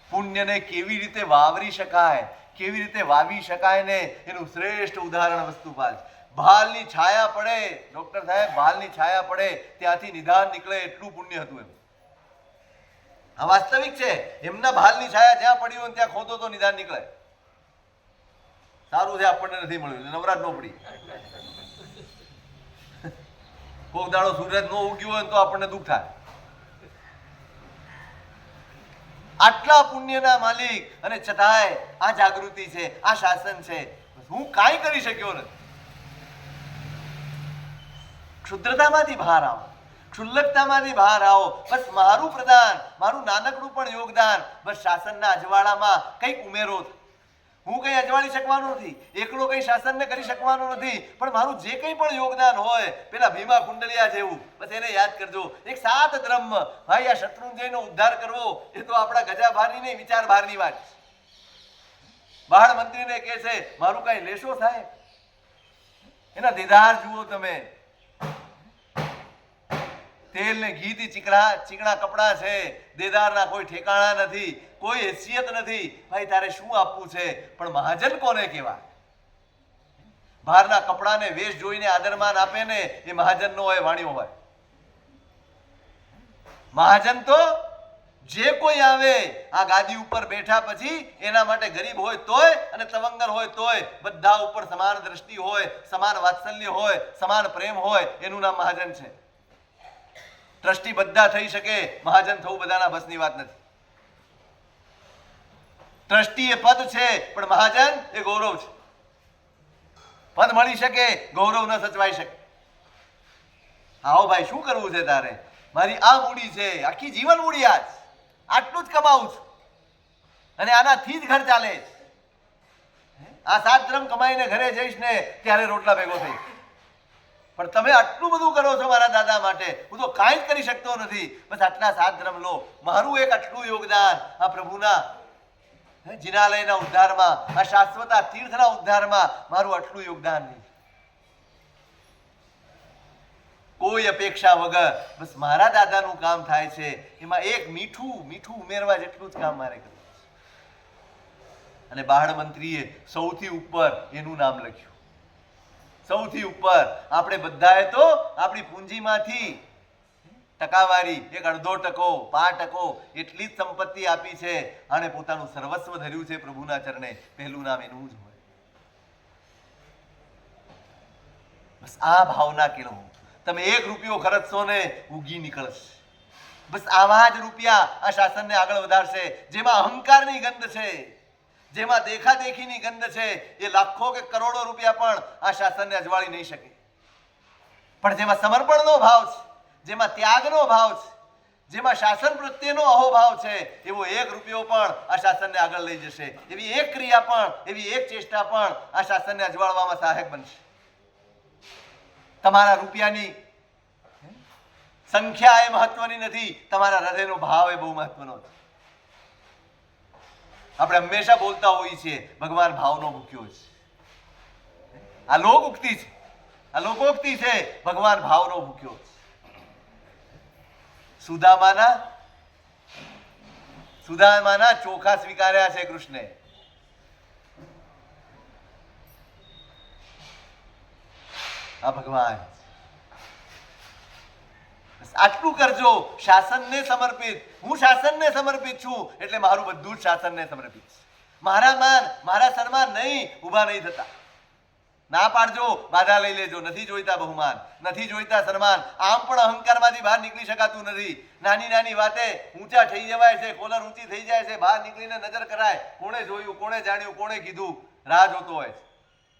પુણ્યને કેવી રીતે વાવરી શકાય, કેવી રીતે વાવી શકાય ને એનું શ્રેષ્ઠ ઉદાહરણ વસ્તુપાલ. ભાલની છાયા પડે, ડોક્ટર સાહેબ, ભાલની છાયા પડે ત્યાંથી નિદાન નીકળે એટલું પુણ્ય હતું એમ. આ વાસ્તવિક છે. એમના ભાલની છાયા જ્યાં પડી હોય ત્યાં ખોદો તો નિદાન નીકળે. સારું છે આપણને નથી મળ્યું, નવરાત નો પડી. કોક દાડો સૂરજ નો ઉગ્યો હોય તો આપણને દુઃખ થાય. આટલા પુણ્યના માલિક અને છતાંય આ જાગૃતિ છે, આ શાસન છે. હું કાંઈ કરી શક્યો નથી. ક્ષુદ્રતામાંથી બહાર આવો, ક્ષુલ્લકતામાંથી બહાર આવો. બસ મારું પ્રદાન, મારું નાનકડું પણ યોગદાન, બસ શાસનના અજવાળામાં કંઈક ઉમેરો. હું કંઈ અજવાળી શકવાનો નથી, એકલો કંઈ શાસનને કરી શકવાનો નથી, પણ મારું જે કંઈ પણ યોગદાન હોય, પેલા ભીમા કુંડલિયા જેવું, બસ એને યાદ કરજો. એક સાત ધર્મ, ભાઈ આ શત્રુંજયનો ઉદ્ધાર કરવો એ તો આપણા ગજાભારની નહીં, વિચાર ભારની વાત. બહાર મંત્રીને કહે છે મારું કાંઈ લેશો સાહેબ? એના દેદાર જુઓ તમે, તેલ ને ઘીથી ચીકણા કપડા છે, દેદારના કોઈ ઠેકાણા નથી, કોઈ હેસિયત નથી. ભાઈ તારે શું આપવું છે? પણ મહાજન કોને કહેવાય? બહારના કપડાને વેશ જોઈને આદરમાન આપે ને એ મહાજન નો હોય, વાણિયો હોય. મહાજન તો જે કોઈ આવે આ ગાદી ઉપર બેઠા પછી એના માટે ગરીબ હોય તોય અને તવંગર હોય તોય બધા ઉપર સમાન દ્રષ્ટિ હોય, સમાન વાત્સલ્ય હોય, સમાન પ્રેમ હોય, એનું નામ મહાજન છે. ટ્રસ્ટી બધા થઈ શકે, મહાજન થવું બધાના બસની વાત નથી. ટ્રસ્ટી એ પદ છે પણ મહાજન એ ગૌરવ છે. પદ મળી શકે, ગૌરવ ન સચવાઈ શકે. આવો ભાઈ શું કરવું છે તારે? મારી આ મૂડી છે, આખી જીવન મૂડી આ જ, આટલું જ કમાવું છું અને આનાથી જ ઘર ચાલે. આ 7 દ્રહ્મ કમાઈને ઘરે જઈશ ને ત્યારે રોટલા ભેગો થઈ. પણ તમે આટલું બધું કરો છો મારા દાદા માટે, હું તો કાંઈ જ કરી શકતો નથી. બસ આટલા 7 દ્રહ્મ લો. મારું એક આટલું યોગદાન આ પ્રભુના જિનાલયના ઉદ્ધારમાં, આ શાશ્વત તીર્થના ઉદ્ધારમાં મારું આટલું યોગદાન નહીં. કોઈ અપેક્ષા વગર બસ મારા દાદાનું કામ થાય છે, એમાં એક મીઠું ઉમેરવા જેટલું જ કામ મારે કરવું. અને બાળ મંત્રીએ સૌથી ઉપર એનું નામ લખ્યું. સૌથી ઉપર. આપણે બધાએ તો આપણી પૂંજીમાંથી ટકાવારી 1.5%, 5% એટલી જ સંપત્તિ આપી છે અને પોતાનું સર્વસ્વ ધર્યું છે પ્રભુના ચરણે. પહેલું નામ એનું જ હોય. બસ આ ભાવના કેળવો. તમે 1 રૂપિયો ખર્ચશો ને ઉગી નીકળશે. બસ આવા જ રૂપિયા આ શાસનને આગળ વધારશે. જેમાં અહંકારની ગંધ છે, જેમાં દેખાદેખીની ગંધ છે, એ લાખો કે કરોડો રૂપિયા પણ આ શાસનને અજવાળી નહીં શકે. પણ જેમાં સમર્પણનો ભાવ છે, જેમાં ત્યાગનો ભાવ છે, જેમાં શાસન પ્રત્યેનો અહોભાવ છે, એવો 1 રૂપિયો પણ આ શાસનને આગળ લઈ જશે, એવી એક ક્રિયા પણ, એવી એક ચેષ્ટા પણ આ શાસનને અજવાળવામાં સહાયક બનશે. તમારા રૂપિયાની સંખ્યા એ મહત્વની નથી, તમારા હૃદયનો ભાવ એ બહુ મહત્વનો છે. આપણે હંમેશા બોલતા હોઈએ છીએ ભગવાન ભાવનો ભૂખ્યો છે. આ લોકોક્તિ છે, આ લોકોક્તિ છે, ભગવાન ભાવનો ભૂખ્યો છે. સુદામાના ચોખા સ્વીકાર્યા છે કૃષ્ણે. આ ભગવાન આટલું કરજો, શાસનને સમર્પિત. હું શાસનને સમર્પિત છું એટલે મારું બધું જ શાસનને સમર્પિત છે. મારા માન, મારા સન્માન નહીં, ઊભા નહીં થતા. ના પાડજો, બાધા લઈ લેજો. નથી જોઈતા બહુમાન, નથી જોઈતા સન્માન. આમ પણ અહંકારમાંથી બહાર નીકળી શકાતું નથી. નાની નાની વાતે ઊંચા થઈ જવાય છે, કોલર ઊંચી થઈ જાય છે, બહાર નીકળીને નજર કરાય. કોણે જોયું, કોણે જાણ્યું, કોણે કીધું, રાહ જોતો હોય છે.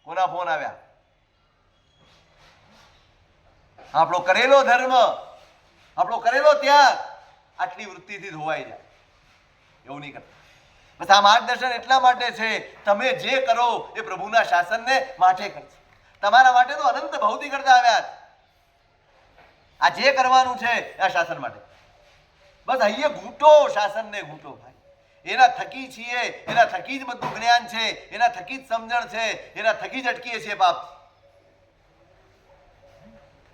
કોના ફોન આવ્યા. આપણો કરેલો ધર્મ, આપણો કરેલો ત્યાગ આટલી વૃત્તિથી ધોવાઈ જાય. એવું નહીં કરતા. બસ આ માર્ગદર્શન એટલા માટે છે, તમે જે કરો એ પ્રભુના શાસનને માટે કરજો. તમારા માટે તો અનંત ભૌતિક કરતા આવ્યા છે. આ જે કરવાનું છે આ શાસન માટે. બસ અહીંયા ઘૂંટો, શાસનને ઘૂંટો ભાઈ. એના થકી છીએ, એના થકી જ બધું જ્ઞાન છે, એના થકી જ સમજણ છે, એના થકી જ અટકીએ છીએ પાપ.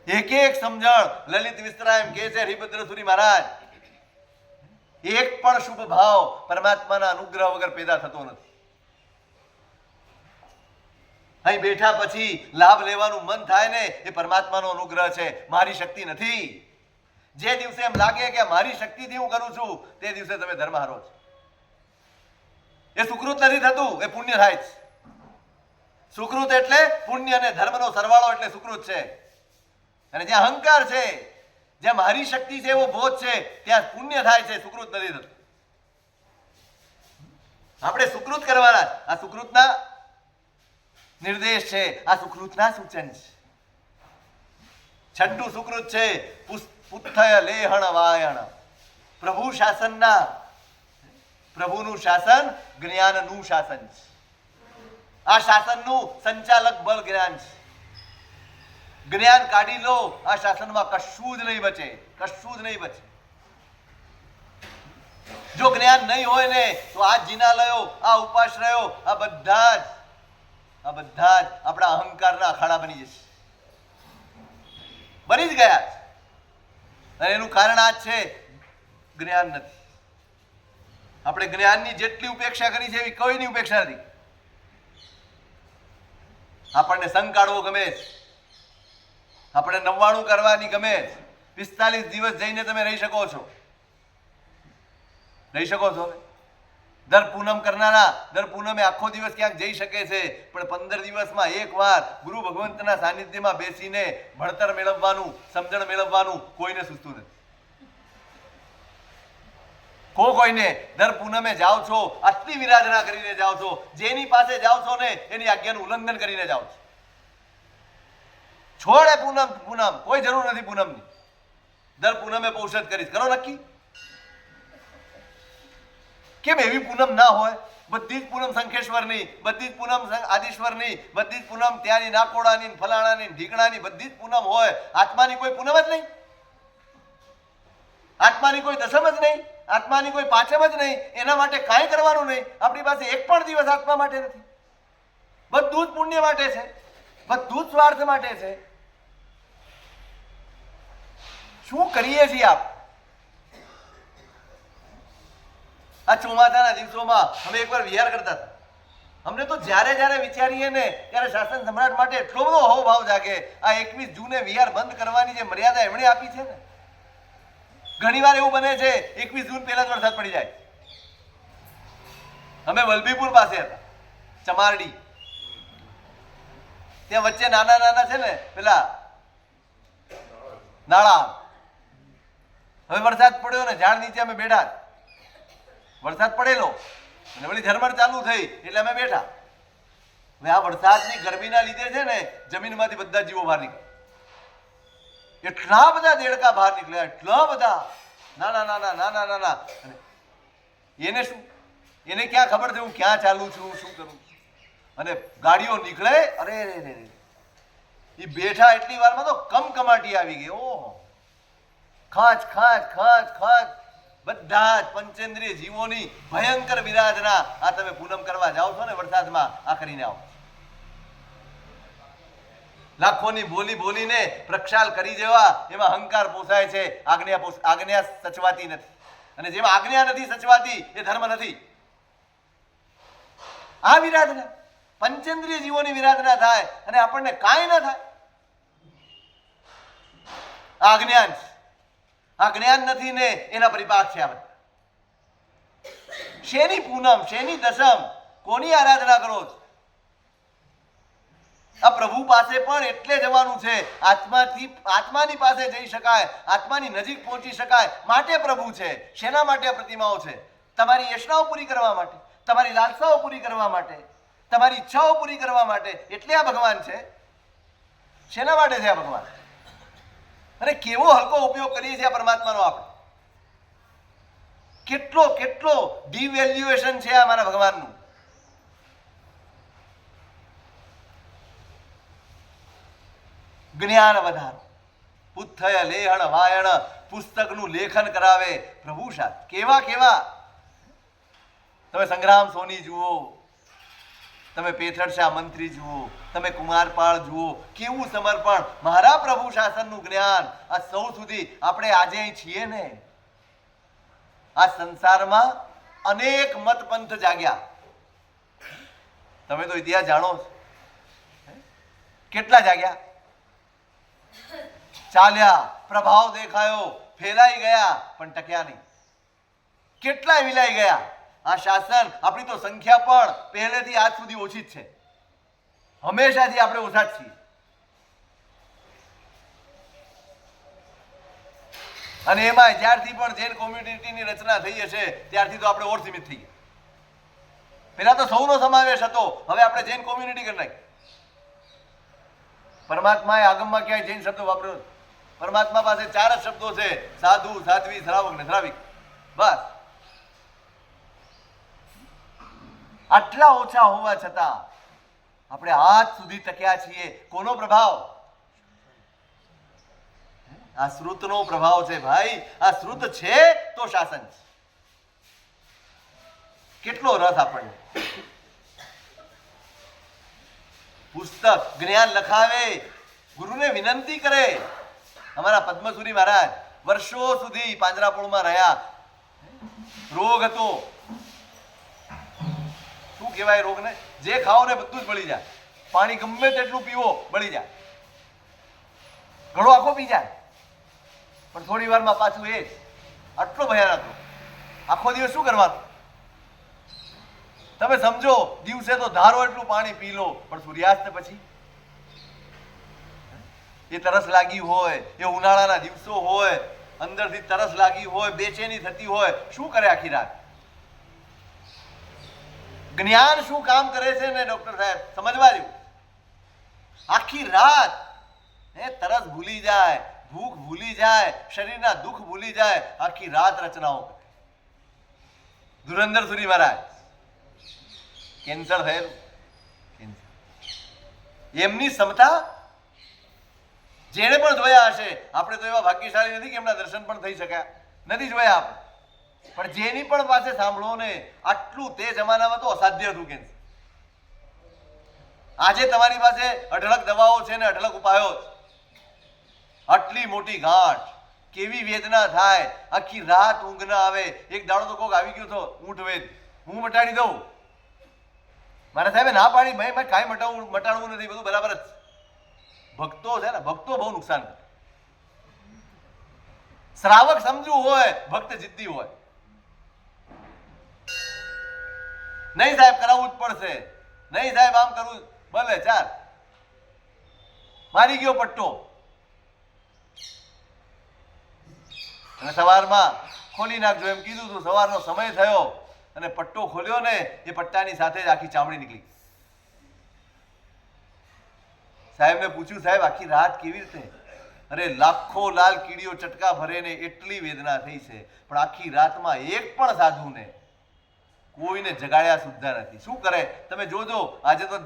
એક એક સમજણ લલિત વિસ્તરા એમ કે છે હરિભદ્ર સુરી મહારાજ, એક પણ શુભ ભાવ પરમાત્માના અનુગ્રહ વગર પેદા થતો નથી. અહીં બેઠા પછી લાભ લેવાનું મન થાય ને, એ પરમાત્માનો અનુગ્રહ છે, મારી શક્તિ નથી. જે દિવસે એમ લાગે કે મારી શક્તિથી હું કરું છું, તે દિવસે તમે ધર્મ હારો છો. એ સુકૃત નથી થતું, એ પુણ્ય થાય છે. સુકૃત એટલે પુણ્ય અને ધર્મનો સરવાળો એટલે સુકૃત છે. અને જ્યાં અહંકાર છે, જ્યાં મારી શક્તિ છે એવો બોધ છે, ત્યાં પુણ્ય થાય છે, સુકૃત નથી થતું. આપણે સુકૃત કરવાના. આ સુકૃતના નિર્દેશ છે, આ સુકૃતના સૂચન છે. છઠ્ઠું સુકૃત છે પુથ્થય લેહણ વાયણ. પ્રભુ શાસનના, પ્રભુનું શાસન જ્ઞાનનું શાસન છે. આ શાસનનું સંચાલક બળ જ્ઞાન છે. જ્ઞાન કાઢી લો, આ શાસનમાં કશું જ નહીં બચે, કશું જ નહીં બચે. જો જ્ઞાન નહીં હોય ને તો આ જિનાલયો, આ ઉપાશ્રયો, આ બધા જ આપણા અહંકારના અખાડા બની જશે, બની જ ગયા. અને એનું કારણ આ જ છે, જ્ઞાન નથી. આપણે જ્ઞાનની જેટલી ઉપેક્ષા કરી છે એવી કોઈની ઉપેક્ષા નથી. આપણને સંગ કાઢવો ગમે છે, આપણે 99 કરવાની ગમે છે. 45 દિવસ જઈને તમે રહી શકો છો, રહી શકો છો. દર પૂનમ કરનારા દર પૂનમે આખો દિવસ ક્યાંક જઈ શકે છે, પણ 15 દિવસમાં એક વાર ગુરુ ભગવંતના સાનિધ્યમાં બેસીને ભણતર મેળવવાનું, સમજણ મેળવવાનું કોઈને સૂચતું નથી. કોઈને દર પૂનમે જાઓ છો, આટલી વિરાધના કરીને જાઓ છો, જેની પાસે જાઓ છો ને એની આજ્ઞાનું ઉલ્લંઘન કરીને જાઓ છો. છોડે પૂનમ, કોઈ જરૂર નથી પૂનમની. દર પૂનમે પૌષધ કરીશ, કરો નક્કી. કેમ એવી પૂનમ ના હોય? બધી જ પૂનમ શંખેશ્વરની, બધી જ પૂનમ આદિશ્વરની, બધી જ પૂનમ ત્યાંની નાકોડાની, ફલાણાની, ઢીકણાની, બધી જ પૂનમ હોય. આત્માની કોઈ પૂનમ જ નહીં, આત્માની કોઈ દસમ જ નહીં, આત્માની કોઈ પાંચમ જ નહીં. એના માટે કાંઈ કરવાનું નહીં. આપણી પાસે એક પણ દિવસ આત્મા માટે નથી. બધું જ પુણ્ય માટે છે, બધું જ સ્વાર્થ માટે છે. શું કરીએ છીએ આપ? આ ચોમાસાના દિવસોમાં અમે એકવાર વિહાર કરતા હતા. અમને તો જ્યારે જ્યારે વિચારીએ ને ત્યારે શાસન સમ્રાટ માટે એટલો બધો અહોભાવ જાગે. આ 21 જૂને વિહાર બંધ કરવાની જે મર્યાદા એમણે આપી છે ને, ઘણી વાર એવું બને છે 21 જૂન પહેલા જ વરસાદ પડી જાય. અમે વલભીપુર પાસે હતા, ચમારડી, ત્યાં વચ્ચે નાના નાના છે ને પેલા નાળા. હવે વરસાદ પડ્યો ને ઝાડ નીચે અમે બેઠા, વરસાદ પડેલો અને વળી ઝરમર ચાલુ થઈ એટલે અમે બેઠા. હવે આ વરસાદની ગરમીના લીધે છે ને જમીનમાંથી બધા જીવો બહાર નીકળે. એટલા બધા દેડકા બહાર નીકળ્યા, એટલા બધા, નાના નાના નાના નાના. એને શું, એને ક્યાં ખબર છે હું ક્યાં ચાલું છું, શું કરું. અને ગાડીઓ નીકળે, અરે રે રે, એ બેઠા એટલી વારમાં તો કમકમાટી આવી ગઈ. ઓહો, ખાંચ ખાંચ ખાંચ ખાંચ. બધા જ પંચેન્દ્રિય જીવોની ભયંકર વિરાધના. આ તમે પૂનમ કરવા જાઓ છો ને વરસાદમાં, આ કરીને આવો. લાખોની બોલી બોલીને પ્રક્ષાલ કરી દેવા, એમાં અહંકાર પોસાય છે, આજ્ઞા સચવાતી નથી. અને જેમાં આજ્ઞા નથી સચવાતી એ ધર્મ નથી. આ વિરાધના, પંચેન્દ્રિય જીવોની વિરાધના થાય અને આપણને કાંઈ ન થાય. આ જ્ઞાન છે. આ જ્ઞાન નથી ને એના પરિપાક છે. આ બધા શેની પૂનમ, શેની દસમ, કોની આરાધના કરો છો? આ પ્રભુ પાસે પણ એટલે જવાનું છે, આત્માની પાસે જઈ શકાય, આત્માની નજીક પહોંચી શકાય માટે પ્રભુ છે. શેના માટે આ પ્રતિમાઓ છે? તમારી યશનાઓ પૂરી કરવા માટે, તમારી લાલસાઓ પૂરી કરવા માટે, તમારી ઈચ્છાઓ પૂરી કરવા માટે. એટલે આ ભગવાન છે. શેના માટે છે આ ભગવાન? અને કેવો હલકો ઉપયોગ કરીએ છીએ આ પરમાત્માનો આપણે. કેટલો કેટલો ડિવેલ્યુએશન છે આ મારા ભગવાનનું. જ્ઞાન વધારો, પુથ્થય લેહણ વાયણ, પુસ્તકનું લેખન કરાવે પ્રભુ સાથે. કેવા કેવા! તમે સંગ્રામ સોની જુઓ, તમે પેથડ શાહ મંત્રી જુઓ, તમે કુમારપાળ જુઓ, કેવું સમર્પણ. મારા પ્રભુ શાસનનું જ્ઞાન આ સૌ સુધી. આપણે આજે અહીં છીએ ને, આ સંસારમાં અનેક મત પંથ જાગ્યા. તમે તો ઇતિહાસ જાણો છો, કેટલા જાગ્યા, ચાલ્યા, પ્રભાવ દેખાયો, ફેલાઈ ગયા, પણ ટક્યા નહીં. કેટલાય વિલાઈ ગયા. આ શાસન, આપણી તો સંખ્યા પણ પહેલેથી આજ સુધી ઓછી જ છે. હંમેશાથી આપણે ઓછા જ છીએ. અને એમાં જ્યારથી પણ જૈન કોમ્યુનિટીની રચના થઈ હશે ત્યારથી તો આપણે ઓર સીમિત થઈ ગયા. પેલા તો સૌનો સમાવેશ હતો, હવે આપણે જૈન કોમ્યુનિટી કરી નાખી. પરમાત્માએ આગમમાં ક્યાંય જૈન શબ્દ વાપર્યો? પરમાત્મા પાસે 4 જ શબ્દો છે: સાધુ, સાધ્વી, શ્રાવક ને શ્રાવિક. બસ. આટલા ઓછા હોવા છતાં આપણે આજ સુધી ટક્યા છીએ. કોનો પ્રભાવ? આ શ્રુતનો પ્રભાવ છે ભાઈ. આ શ્રુત છે તો શાસન છે. કેટલો રસ આપણને. પુસ્તક જ્ઞાન લખાવે, ગુરુને વિનંતી કરે. અમારા પદ્મસુરી મહારાજ વર્ષો સુધી પાંજરાપોળમાં રહ્યા. રોગ હતો, શું કહેવાય રોગને? જે ખાઓ ને બધું જ બળી જાય. પાણી ગમે તેટલું પીવો બળી જાય, ઘણો આખો પી જાય, પણ થોડી વારમાં પાછું એ જ. આટલો ભયાનક રોગ. આખો દિવસ શું કરવાનું? તમે સમજો, દિવસે તો ધારો એટલું પાણી પી લો, પણ સૂર્યાસ્ત પછી એ તરસ લાગી હોય, એ ઉનાળાના દિવસો હોય, અંદરથી તરસ લાગી હોય, બેચેની થતી હોય, શું કરે આખી રાત? જ્ઞાન શું કામ કરે છે ને ડોક્ટર સાહેબ, સમજવા જેવું. આખી રાત તરસ ભૂલી જાય, ભૂખ ભૂલી જાય, શરીરના દુઃખ ભૂલી જાય, આખી રાત રચનાઓ કરે. ધુરંધર સુરી મહારાજ, કેન્સર થયેલું, એમની ક્ષમતા જેણે પણ જોયા હશે. આપણે તો એવા ભાગ્યશાળી નથી કે એમના દર્શન પણ થઈ શક્યા, નથી જોયા આપણે. પણ જેની પણ પાસે સાંભળો ને, આટલું તે જમાનામાં તો અસાધ્ય હતું કેન્સર. આજે તમારી પાસે અઢળક દવાઓ છે ને અઢળક ઉપાયો. આટલી મોટી ગાંઠ, કેવી વેદના થાય, આખી રાત ઊંઘ ના આવે. એક દાડો તો કોક આવી ગયો તો ઊંઠ વેદ, હું મટાડી દઉં. મારા સાહેબે ના પાડી, ભાઈ કાંઈ મટાડવું નથી, બધું બરાબર જ. ભક્તો છે ને, ભક્તો બહુ નુકસાન કરે. શ્રાવક સમજવું હોય, ભક્ત જિદ્દી હોય. નહીં સાહેબ કરાવવું જ પડશે, નહીં સાહેબ આમ કરવું, ભલે ચાલ, મારી ગયો પટ્ટો. અને સવારમાં ખોલી નાખજો એમ કીધું હતું. સવારનો સમય થયો અને પટ્ટો ખોલ્યો ને, એ પટ્ટાની સાથે જ આખી ચામડી નીકળી. સાહેબને પૂછ્યું, સાહેબ આખી રાત કેવી રીતે? અરે લાખો લાલ કીડીઓ ચટકા ભરે ને એટલી વેદના થઈ છે, પણ આખી રાતમાં એક પણ સાધુને કોઈને જગાડ્યા સુદ્ધા નથી. શું કરે તમે જોજો, આજે તો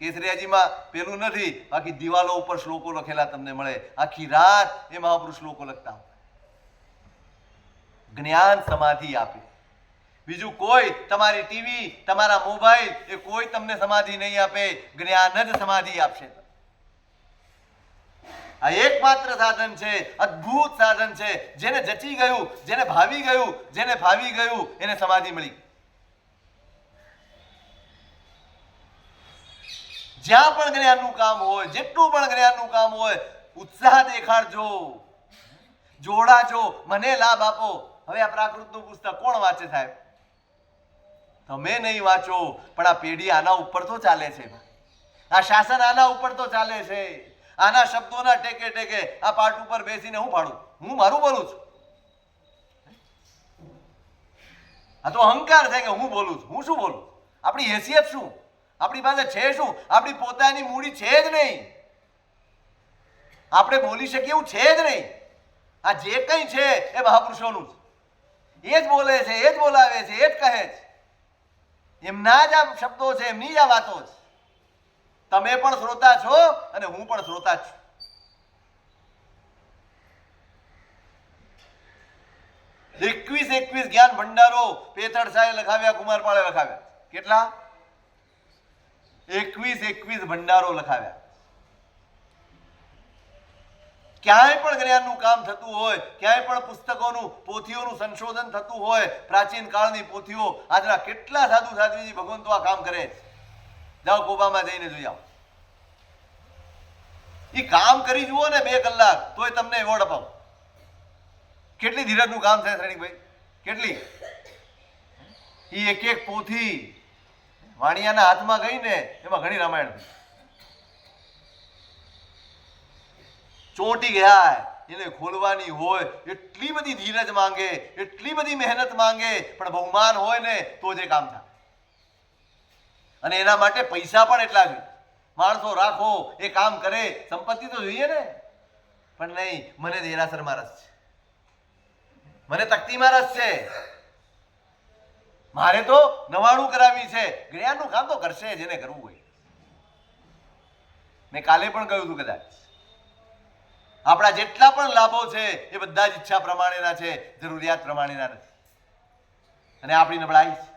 કેસરિયાજીમાં પેલું નથી, બાકી દિવાલો ઉપર શ્લોકો લખેલા તમને મળે. આખી રાત એ મહાપુરુષ શ્લોકો લખતા. જ્ઞાન સમાધિ આપે, બીજું કોઈ તમારી ટીવી તમારા મોબાઈલ એ કોઈ તમને સમાધિ નહીં આપે, જ્ઞાન જ સમાધિ આપશે. આ એકમાત્ર સાધન છે, અદ્ભુત સાધન છે. જેને જચી ગયું, જેને ભાવી ગયું, જેને ફાવી ગયું એને સમાધિ મળી. જ્યાં પણ જ્ઞાનનું કામ હોય, જેટલું પણ જ્ઞાનનું કામ હોય, ઉત્સાહ દેખાડજો, જોડાજો, મને લાભ આપો. હવે આ પ્રાકૃતનું પુસ્તક કોણ વાંચે સાહેબ? તમે નહીં વાંચો, પણ આ પેઢી આના ઉપર તો ચાલે છે. આ શાસન આના ઉપર તો ચાલે છે. આના શબ્દોના ટેકે ટેકે આ પાટ ઉપર બેસીને હું પાડું, હું મારું બોલું છું. આ તો અહંકાર છે કે હું બોલું છું. હું શું બોલું? આપણી હેસિયત શું? આપણી પાસે છે શું? આપણી પોતાની મૂડી છે જ નહીં. આપણે બોલી શકીએ એવું છે જ નહીં. આ જે કંઈ છે એ મહાપુરુષોનું છે. એ જ બોલે છે, એ જ બોલાવે છે, એ જ કહે છે. એમના જ આ શબ્દો છે, એમની જ આ વાતો છે. તમે પણ શ્રોતા છો અને હું પણ શ્રોતા છું. એકવીસ જ્ઞાન ભંડારો પેથડ સાહેબ લખાવ્યા, કુમારપાળે લખાવ્યા. કેટલા? 21 ભંડારો લખાવ્યા. ક્યાંય પણ જ્ઞાનનું કામ થતું હોય, ક્યાંય પણ પુસ્તકોનું પોથીઓનું સંશોધન થતું હોય, પ્રાચીન કાળની પોથીઓ, આજના કેટલા સાધુ સાધ્વીજી ભગવંતો આ કામ કરે છે. જાઓ કોબામાં જઈને જોઈ આવો. એ કામ કરી જુઓ ને 2 કલાક, તોય તમને એવોર્ડ અપાવો. કેટલી ધીરજનું કામ છે શ્રેણીભાઈ, કેટલી. એ એક એક પોથી વાણિયાના હાથમાં ગઈ ને એમાં ઘણી રામાયણ થઈ. ચોંટી ગયા, એને ખોલવાની હોય એટલી બધી ધીરજ માંગે, એટલી બધી મહેનત માંગે, પણ બહુમાન હોય ને તો જ એ કામ થાય. અને એના માટે પૈસા પણ એટલા જોઈએ. માણસો રાખો, એ કામ કરે, સંપત્તિ તો જોઈએ ને. પણ નહીં, મને દેરાસરમાં રસ છે, મને તકતીમાં રસ છે, મારે તો નવાણું કરાવી છે. જ્ઞાનનું કામ તો કરશે જેને કરવું હોય. મેં કાલે પણ કહ્યું હતું, કદાચ આપણા જેટલા પણ લાભો છે એ બધા જ ઈચ્છા પ્રમાણેના છે, જરૂરિયાત પ્રમાણેના નથી. અને આપણી નબળાઈ છે,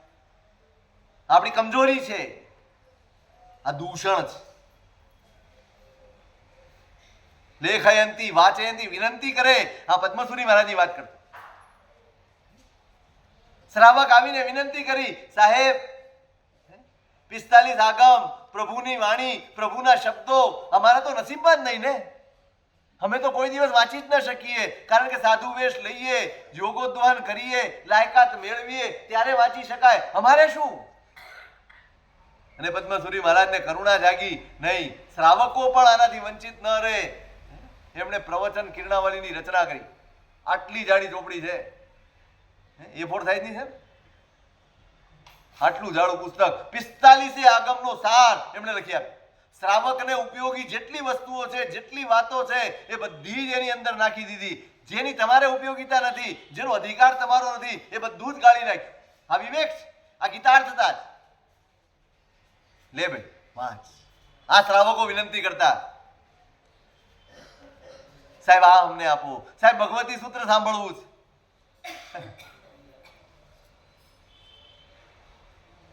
આપણી કમજોરી છે, આ દૂષણ છે. લેખયંતી વાચયંતી વિનંતી કરે. આ પદ્મસુરી મહારાજની વાત કરતો. શ્રાવક આવીને વિનંતી કરી, સાહેબ 45 આગમ, પ્રભુની વાણી, પ્રભુના શબ્દો અમારા તો નસીબમાં જ નહીં ને. અમે તો કોઈ દિવસ વાંચી જ ન શકીએ, કારણ કે સાધુ વેશ લઈએ, યોગોદ્વાન કરીએ, લાયકાત મેળવીએ ત્યારે વાંચી શકાય. અમારે શું? અને પદ્મસુરી મહારાજને કરુણા જાગી. નહીં, શ્રાવકો પણ આનાથી વંચિત ન રહે. એમણે પ્રવચન કિરણાવલીની રચના કરી. આટલી જાડી ચોપડી છે, A4 સાઈઝની છે. આટલું જાડું પુસ્તક, 45 આગમનો સાર એમણે લખી આપ્યો. શ્રાવકને ઉપયોગી જેટલી વસ્તુઓ છે, જેટલી વાતો છે, એ બધી જ એની અંદર નાખી દીધી. જેની તમારે ઉપયોગિતા નથી, જેનો અધિકાર તમારો નથી, એ બધું જ ગાળી નાખ્યું. આ વિવેક, આ ગીતાર્થતા જ. લે ભાઈ વાંચ. આ શ્રાવકો વિનંતી કરતા, સાહેબ આ અમને આપો, સાહેબ ભગવતી સૂત્ર સાંભળવું છે.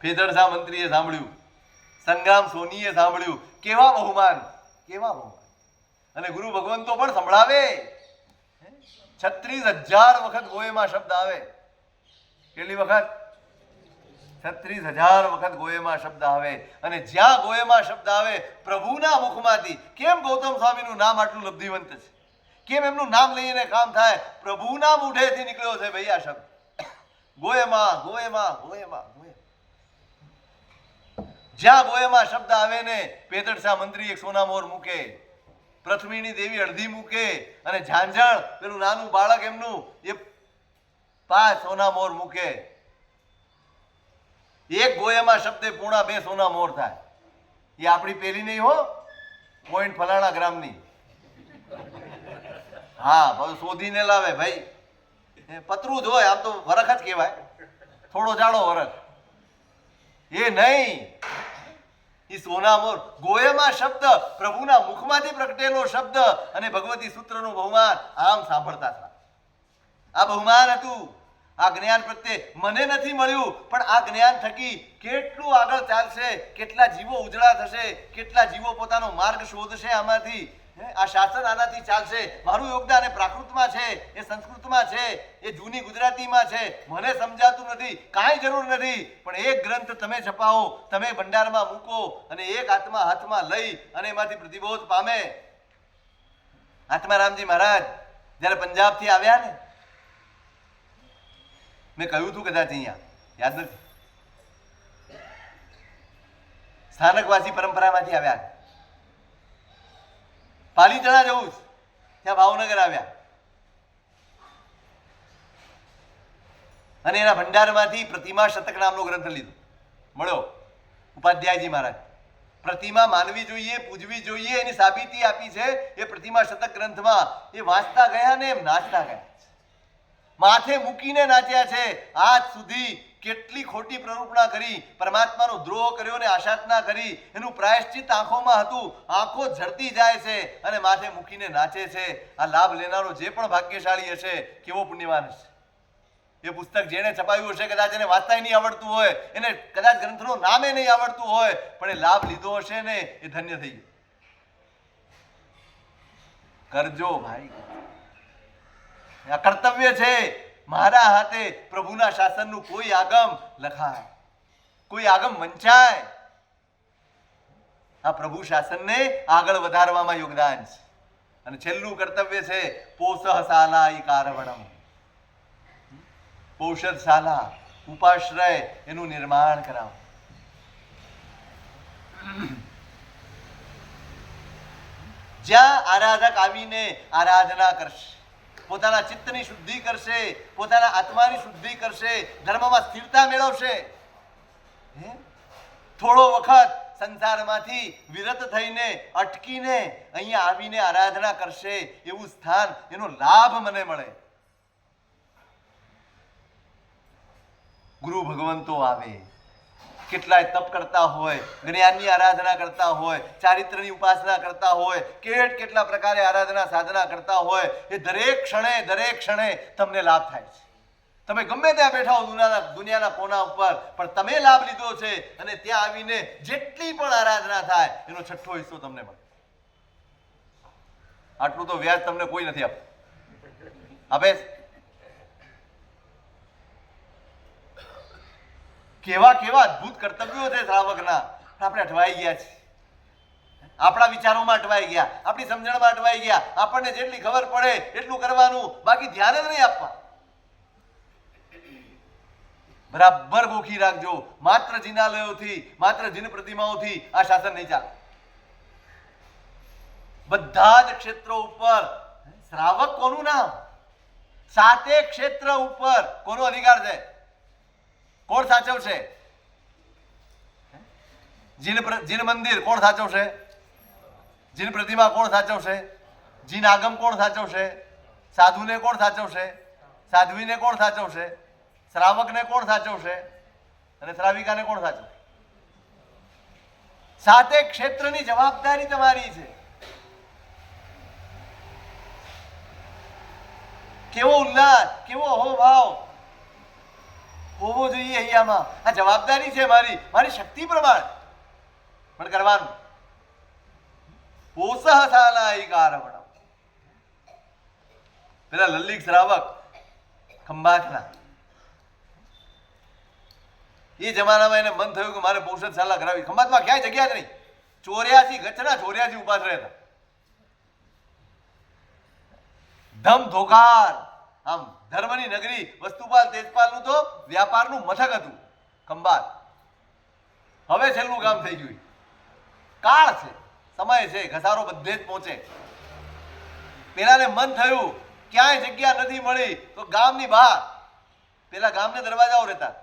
ફેદરસા મંત્રીએ સાંભળ્યું, સંગ્રામ સોનીએ સાંભળ્યું. કેવા બહુમાન, કેવા બહુમાન. અને ગુરુ ભગવંતો પણ સંભળાવે. 36,000 વખત ગોયમાં શબ્દ આવે. કેટલી વખત? 36,000 વખત ગોયમાં શબ્દ આવે. અને જ્યાં ગોયમાં શબ્દ આવે પ્રભુના મુખમાંથી, કેમ ગૌતમ સ્વામીનું નામ આટલું લબ્ધિવંત છે? કેમ એમનું નામ લઈને કામ થાય? પ્રભુના મુઢેથી નીકળ્યો છે ભાઈ આ શબ્દ. ગોયમાં, ગોયમાં, ગોયમાં, ગોયમાં. જ્યાં ગોયમાં શબ્દ આવે ને, પેદરસા મંત્રી એક સોના મોર મૂકે, પ્રથમીની દેવી અડધી મૂકે, અને ઝાંઝણ પેલું નાનું બાળક એમનું એ 5 સોના મોર મૂકે. એક ગોયમાં શબ્દે પૂર્ણા 2 સોના મોર થાય. એ આપણી પેલી નહીં હો, પોઈન્ટ ફલાણા ગ્રામની. હા, શોધીને લાવે ભાઈ. પતરું જ હોય, આમ તો વરખ જ કહેવાય, થોડો જાડો વરખ. એ નહીં, એ સોનામોર ગોયમાં શબ્દ, પ્રભુના મુખમાંથી પ્રગટેલો શબ્દ અને ભગવતી સૂત્રનું બહુમાન આમ સાંભળતા હતા. આ બહુમાન હતું. આ જ્ઞાન પ્રત્યે મને નથી મળ્યું, પણ આ જ્ઞાન થકી કેટલું આગળ ચાલશે, કેટલા જીવો ઉજળા થશે, કેટલા જીવો પોતાનો માર્ગ શોધશે આમાંથી. આ શાસન આનાથી ચાલશે. મારું યોગદાન એ પ્રાકૃતમાં છે, એ સંસ્કૃતમાં છે, એ જૂની ગુજરાતીમાં છે. મને સમજાતું નથી, કાંઈ જરૂર નથી, પણ એક ગ્રંથ તમે છપાવો, તમે ભંડારમાં મૂકો અને એક આત્મા હાથમાં લઈ અને એમાંથી પ્રતિબોધ પામે. આત્મારામજી મહારાજ જ્યારે પંજાબથી આવ્યા ને, મેં કહ્યું હતું કદાચ અહીંયા યાદ નથી, સ્થાનકવાસી પરંપરામાંથી આવ્યા, પાલીતાણા જવું ત્યાં ભાવનગર આવ્યા અને એના ભંડારમાંથી પ્રતિમા શતક નામનો ગ્રંથ લીધો, મળ્યો ઉપાધ્યાયજી મહારાજ. પ્રતિમા માનવી જોઈએ, પૂજવી જોઈએ, એની સાબિતી આપી છે એ પ્રતિમા શતક ગ્રંથમાં. એ વાંચતા ગયા ને એમ નાચતા ગયા, માથે મૂકીને નાચ્યા છે. આજ સુધી કેટલી ખોટી પ્રરૂપણા કરી, પરમાત્માનો દ્રોહ કર્યો ને આશાતના કરી, એનું પ્રાયશ્ચિત આંખોમાં હતું. આંખો ઝરતી જાય છે અને માથે મૂકીને નાચે છે. આ લાભ લેનારો જે પણ ભાગ્યશાળી હશે, કેવો પુણ્યવાન હશે. એ પુસ્તક જેને છપાયું હશે, કદાચ એને વાંચતા નહીં આવડતું હોય, એને કદાચ ગ્રંથનું નામે નહીં આવડતું હોય, પણ એ લાભ લીધો હશે ને એ ધન્ય થઈ ગયું. કરજો ભાઈ, આ કર્તવ્ય છે. મારા હાથે પ્રભુના શાસનનું કોઈ આગમ લખાય, કોઈ આગમ વંચાય. આ પ્રભુ શાસનને આગળ વધારવામાં યોગદાન છે. અને છેલ્લું કર્તવ્ય છે પોષશાલા ઈ કારવણમ, પૌષદશાલા, ઉપાશ્રય, એનું નિર્માણ કરાવો. જ્યાં આરાધક આવીને આરાધના કરશે, પોતાના ચિત્તની શુદ્ધિ કરશે, પોતાના આત્માની શુદ્ધિ કરશે, ધર્મમાં સ્થિરતા મેળવશે, થોડો વખત સંસારમાંથી વિરત થઈને અટકીને અહીંયા આવીને આરાધના કરશે, એવું સ્થાન, એનો લાભ મને મળે. ગુરુ ભગવંતો આવે, કેટલાય તપ કરતા હોય, જ્ઞાનની આરાધના કરતા હોય, ચારિત્રની ઉપાસના કરતા હોય, કેટલા પ્રકારે આરાધના સાધના કરતા હોય. એ દરેક ક્ષણે તમને લાભ થાય છે. તમે ગમે ત્યાં બેઠા હો દુનિયાના કોના ઉપર, પણ તમે લાભ લીધો છે અને ત્યાં આવીને જેટલી પણ આરાધના થાય એનો છઠ્ઠો હિસ્સો તમને મળે. આટલું તો વ્યાજ તમને કોઈ નથી આપતું. આપે કેવા અદભુત કર્તવ્યો છે શ્રાવકના, આપણે અટવાઈ ગયા છીએ. આપણા વિચારોમાં અટવાઈ ગયા, આપણી સમજણમાં અટવાઈ ગયા. આપણને જેટલી ખબર પડે એટલું કરવાનું, બાકી ધ્યાન જ નહીં આપવા. બરાબર ગોખી રાખજો, માત્ર જિનાલયોથી, માત્ર જીન પ્રતિમાઓથી આ શાસન નહીં ચાલે. બધા જ ક્ષેત્રો ઉપર શ્રાવક કોનું નામ, સાતે ક્ષેત્ર ઉપર કોનો અધિકાર છે, કોણ સાચવશે? જીન મંદિર કોણ સાચવશે? જીન પ્રતિમા કોણ સાચવશે? જીન આગમ કોણ સાચવશે? સાધુને કોણ સાચવશે? સાધ્વીને કોણ સાચવશે? શ્રાવકને કોણ સાચવશે? અને શ્રાવિકાને કોણ સાચવશે? સાતે ક્ષેત્રની જવાબદારી તમારી છે. કેવો ઉલ્લાસ, કેવો અહોભાવ હોવો જોઈએ અહીંયામાં. આ જવાબદારી છે મારી શક્તિ પ્રમાણે પણ કરવાનું. પોષશાલા ઈ કારવણમ. પેલા લલ્લિક શ્રાવક ખંભાતના, એ જમાનામાં એને મન થયું કે મારે પૌષદશાલા કરાવી. ખંભાતમાં ક્યાંય જગ્યા જ નહીં. 84 ગચ્છના 84 ઉપાશ્રય હતા. ધમ ધોકાર, આમ ધર્મની નગરી, વસ્તુપાલ તેજપાલનું તો વ્યાપારનું મથક હતું ખંભાત. હવે છેલ્લું કામ થઈ ગયું. કાળ છે, સમય છે, ઘસારો બધે જ પહોંચે. પેલાને મન થયું ક્યાંય જગ્યા નથી મળી તો ગામની બહાર, પેલા ગામને દરવાજાઓ રહેતા,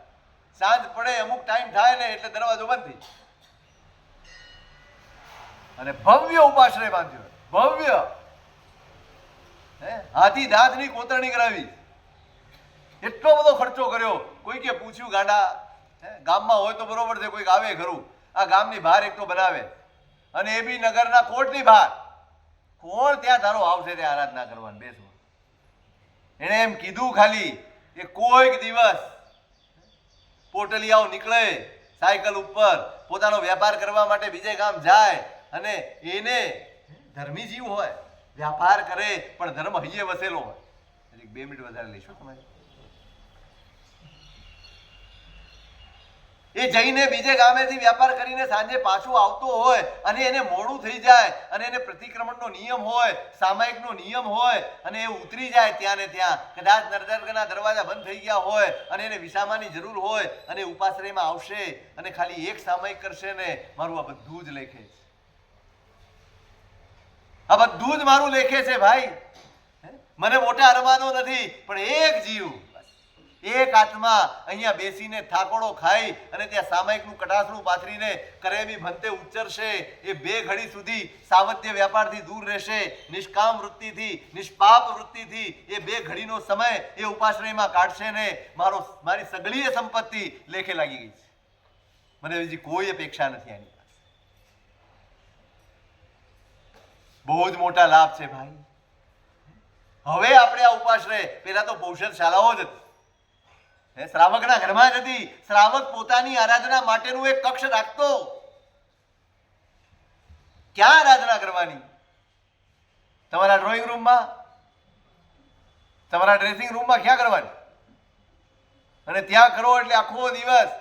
સાંજ પડે અમુક ટાઈમ થાય ને એટલે દરવાજો બંધ થઈ અને ભવ્ય ઉપાશ્રય બાંધ્યો. ભવ્ય હાથી દાંતની કોતરણી કરાવી, એટલો બધો ખર્ચો કર્યો. કોઈ કે પૂછ્યું ગાંડા, ગામમાં હોય તો બરોબર છે, કોઈક આવે ખરું, આ ગામની બહાર એક તો બનાવે, અને એ બી નગરના કોર્ટની બહાર. કોણ ત્યાં તારો આવશે ત્યાં આરાધના કરવાની બેસવા? એને એમ કીધું ખાલી કે કોઈક દિવસ પોટલિયાઓ નીકળે સાયકલ ઉપર પોતાનો વેપાર કરવા માટે બીજે ગામ જાય, અને એને ધર્મી જીવ હોય, વ્યાપાર કરે પણ ધર્મ હૈયે વસેલો હોય. 2 મિનિટ વધારે લઈશું તમારે. એ જઈને બીજે ગામેથી વ્યાપાર કરીને સાંજે પાછું આવતો હોય, અને એને મોડું થઈ જાય, અને એને પ્રતિક્રમણનો નિયમ હોય, સામાયિકનો નિયમ હોય, અને એ ઉતરી જાય ત્યાં ને ત્યાં, કદાચ નરદર્ગના દરવાજા બંધ થઈ ગયા હોય અને એને વિસામાની જરૂર હોય, અને ઉપાશ્રયમાં આવશે અને ખાલી એક સામાયિક કરશે ને, મારું આ બધું જ લેખે છે, આ બધું જ મારું લેખે છે ભાઈ. મને મોટા અરમાનો નથી, પણ એક જીવ, એક આત્મા અહીંયા બેસીને થાકોડો ખાઈ અને ત્યાં સામાયિકનું કટાસણું પાથરીને કરેબી ભંતે ઉચ્ચરશે. એ 2 ઘડી સુધી સાવધ્ય વ્યાપારથી દૂર રહેશે, નિષ્કામ વૃત્તિથી, નિષ્પાપ વૃત્તિથી એ 2 ઘડીનો સમય એ ઉપાશ્રયમાં કાઢશે ને, મારી સગળીય સંપત્તિ લેખે લાગી ગઈ છે. મને બીજી કોઈ અપેક્ષા નથી આની પાસે. બહુ જ મોટા લાભ છે ભાઈ. હવે આપણે આ ઉપાશ્રય, પેલા તો પૌષદશાળાઓ જ હતી, શ્રાવકના ઘરમાં જ હતી. શ્રાવક પોતાની આરાધના માટેનું એક કક્ષ રાખતો. ક્યાં આરાધના કરવાની? તમારા ડ્રોઈંગ રૂમમાં, તમારા ડ્રેસિંગ રૂમમાં ક્યાં કરવાની? અને ત્યાં કરો એટલે આખો દિવસ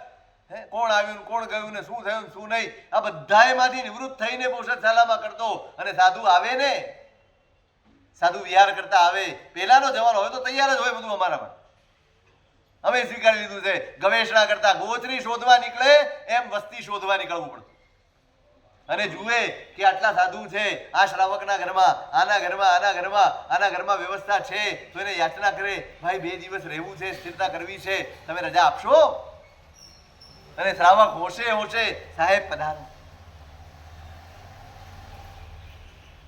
કોણ આવ્યું, કોણ ગયું, ને શું થયું, શું નહીં, આ બધામાંથી નિવૃત્ત થઈને પૌષદશાળામાં કરતો. અને સાધુ આવે ને, સાધુ વિહાર કરતા આવે, પેલાનો જવાનો હોય તો તૈયાર જ હોય બધું અમારામાં. અમે સ્વીકારી લીધું છે. ગવેષણા કરતા ગોચરી શોધવા નીકળે એમ વસ્તી શોધવા નીકળવું પડતું, અને જુએ કે આટલા સાધુ છે આ શ્રાવકના ઘરમાં, આના ઘરમાં, આના ઘરમાં, આના ઘરમાં વ્યવસ્થા છે, તો એને યાચના કરે, ભાઈ 2 દિવસ રહેવું છે, સ્થિરતા કરવી છે, તમે રજા આપશો? અને શ્રાવક હોશે હોશે, સાહેબ પધારો.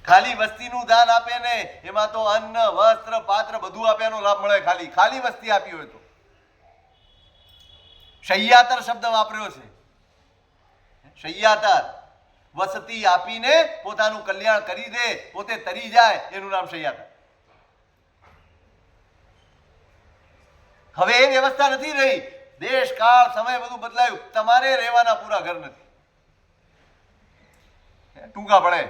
ખાલી વસ્તીનું દાન આપે ને, એમાં તો અન્ન, વસ્ત્ર, પાત્ર બધું આપ્યાનો લાભ મળે. ખાલી વસ્તી આપી હોય તો. શય્યાતર શબ્દ વાપર્યો છે. શય્યાતર, વસતી આપીને પોતાનું કલ્યાણ કરી દે, પોતે તરી જાય, એનું નામ શય્યાતર. હવે એ વ્યવસ્થા નથી રહી. દેશ કાળ સમય બધું બદલાયું. તમારે રહેવાના પૂરા ઘર નથી, ટૂંકા પડે.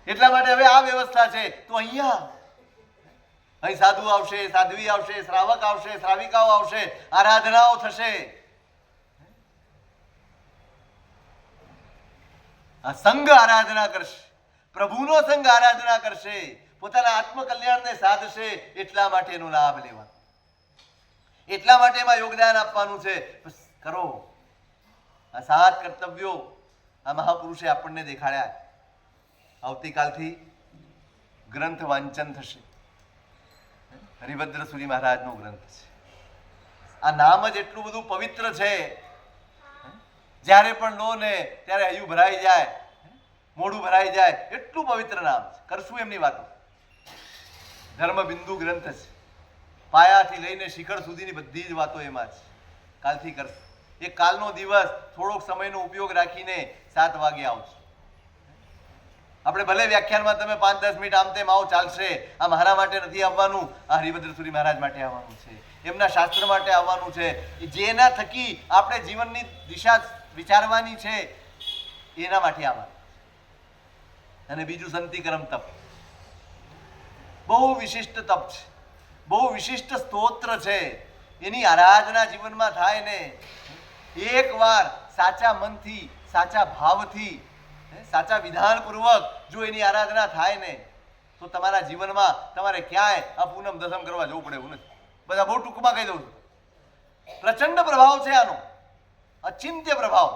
એટલા માટે હવે આ વ્યવસ્થા છે. તો અહીં સાધુ આવશે, સાધ્વી આવશે, શ્રાવક આવશે, શ્રાવિકાઓ આવશે, આરાધનાઓ થશે. આ સંઘ આરાધના કરશે, પ્રભુનો સંઘ આરાધના કરશે, પોતાના આત્મકલ્યાણને સાધશે. એટલા માટેનો લાભ લેવા, એટલા માટે એમાં યોગદાન આપવાનું છે. કરો. આ 7 કર્તવ્યો આ મહાપુરુષે આપણને દેખાડ્યા. આવતીકાલથી ગ્રંથ વાંચન થશે. હરિભદ્ર સુરી મહારાજનો ગ્રંથ છે. આ નામ જ એટલું બધું પવિત્ર છે, જ્યારે પણ લો ને ત્યારે હૈયું ભરાઈ જાય, મોઢું ભરાઈ જાય, એટલું પવિત્ર નામ છે. કરશું એમની વાતો. ધર્મ બિંદુ ગ્રંથ છે. પાયાથી લઈને શિખર સુધીની બધી જ વાતો એમાં છે. કાલથી કરશું. એ કાલનો દિવસ થોડોક સમયનો ઉપયોગ રાખીને 7 વાગે આવશે. આપણે ભલે વ્યાખ્યાનમાં તમે 5-10 મિનિટ આમ તેમ આવો, ચાલશે. આ મારા માટે નથી આવવાનું, આ હરિભદ્ર સુરી મહારાજ માટે આવવાનું છે, એમના શાસ્ત્ર માટે આવવાનું છે. જેના થકી આપણે જીવનની દિશા વિચારવાની છે, એના માટે આવવાનું. અને બીજું સંતિક્રમ તપ, બહુ વિશિષ્ટ તપ છે, બહુ વિશિષ્ટ સ્તોત્ર છે. એની આરાધના જીવનમાં થાય ને, એકવાર સાચા મનથી, સાચા ભાવથી, સાચા વિધાનપૂર્વક જો એની આરાધના થાય ને, તો તમારા જીવનમાં તમારે ક્યાંય આ પૂનમ દસમ કરવા જવું પડે એવું નથી. બધા બહુ ટૂંકમાં કહી દઉં છું. પ્રચંડ પ્રભાવ છે આનો, અચિંત્ય પ્રભાવ.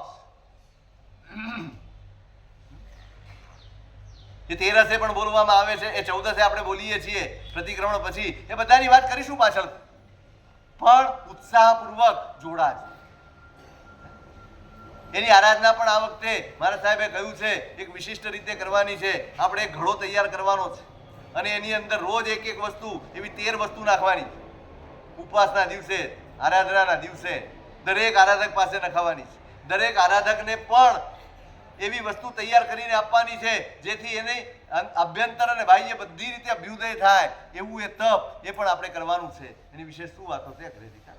એ 13 પણ બોલવામાં આવે છે, એ 14 આપણે બોલીએ છીએ પ્રતિક્રમણ પછી. એ બધાની વાત કરીશું પાછળ, પણ ઉત્સાહપૂર્વક જોડાજો. એની આરાધના પણ આ વખતે મારા સાહેબે કહ્યું છે એક વિશિષ્ટ રીતે કરવાની છે. આપણે એક ઘડો તૈયાર કરવાનો છે અને એની અંદર રોજ એક એક વસ્તુ એવી 13 વસ્તુ નાખવાની. ઉપવાસના દિવસે, આરાધનાના દિવસે દરેક આરાધક પાસે નખાવાની છે. દરેક આરાધકને પણ એવી વસ્તુ તૈયાર કરીને આપવાની છે જેથી એને અભ્યંતર અને બાહ્ય બધી રીતે અભ્યુદય થાય એવું એ તપ એ પણ આપણે કરવાનું છે. એની વિશે શું વાતો છે ખરેખર?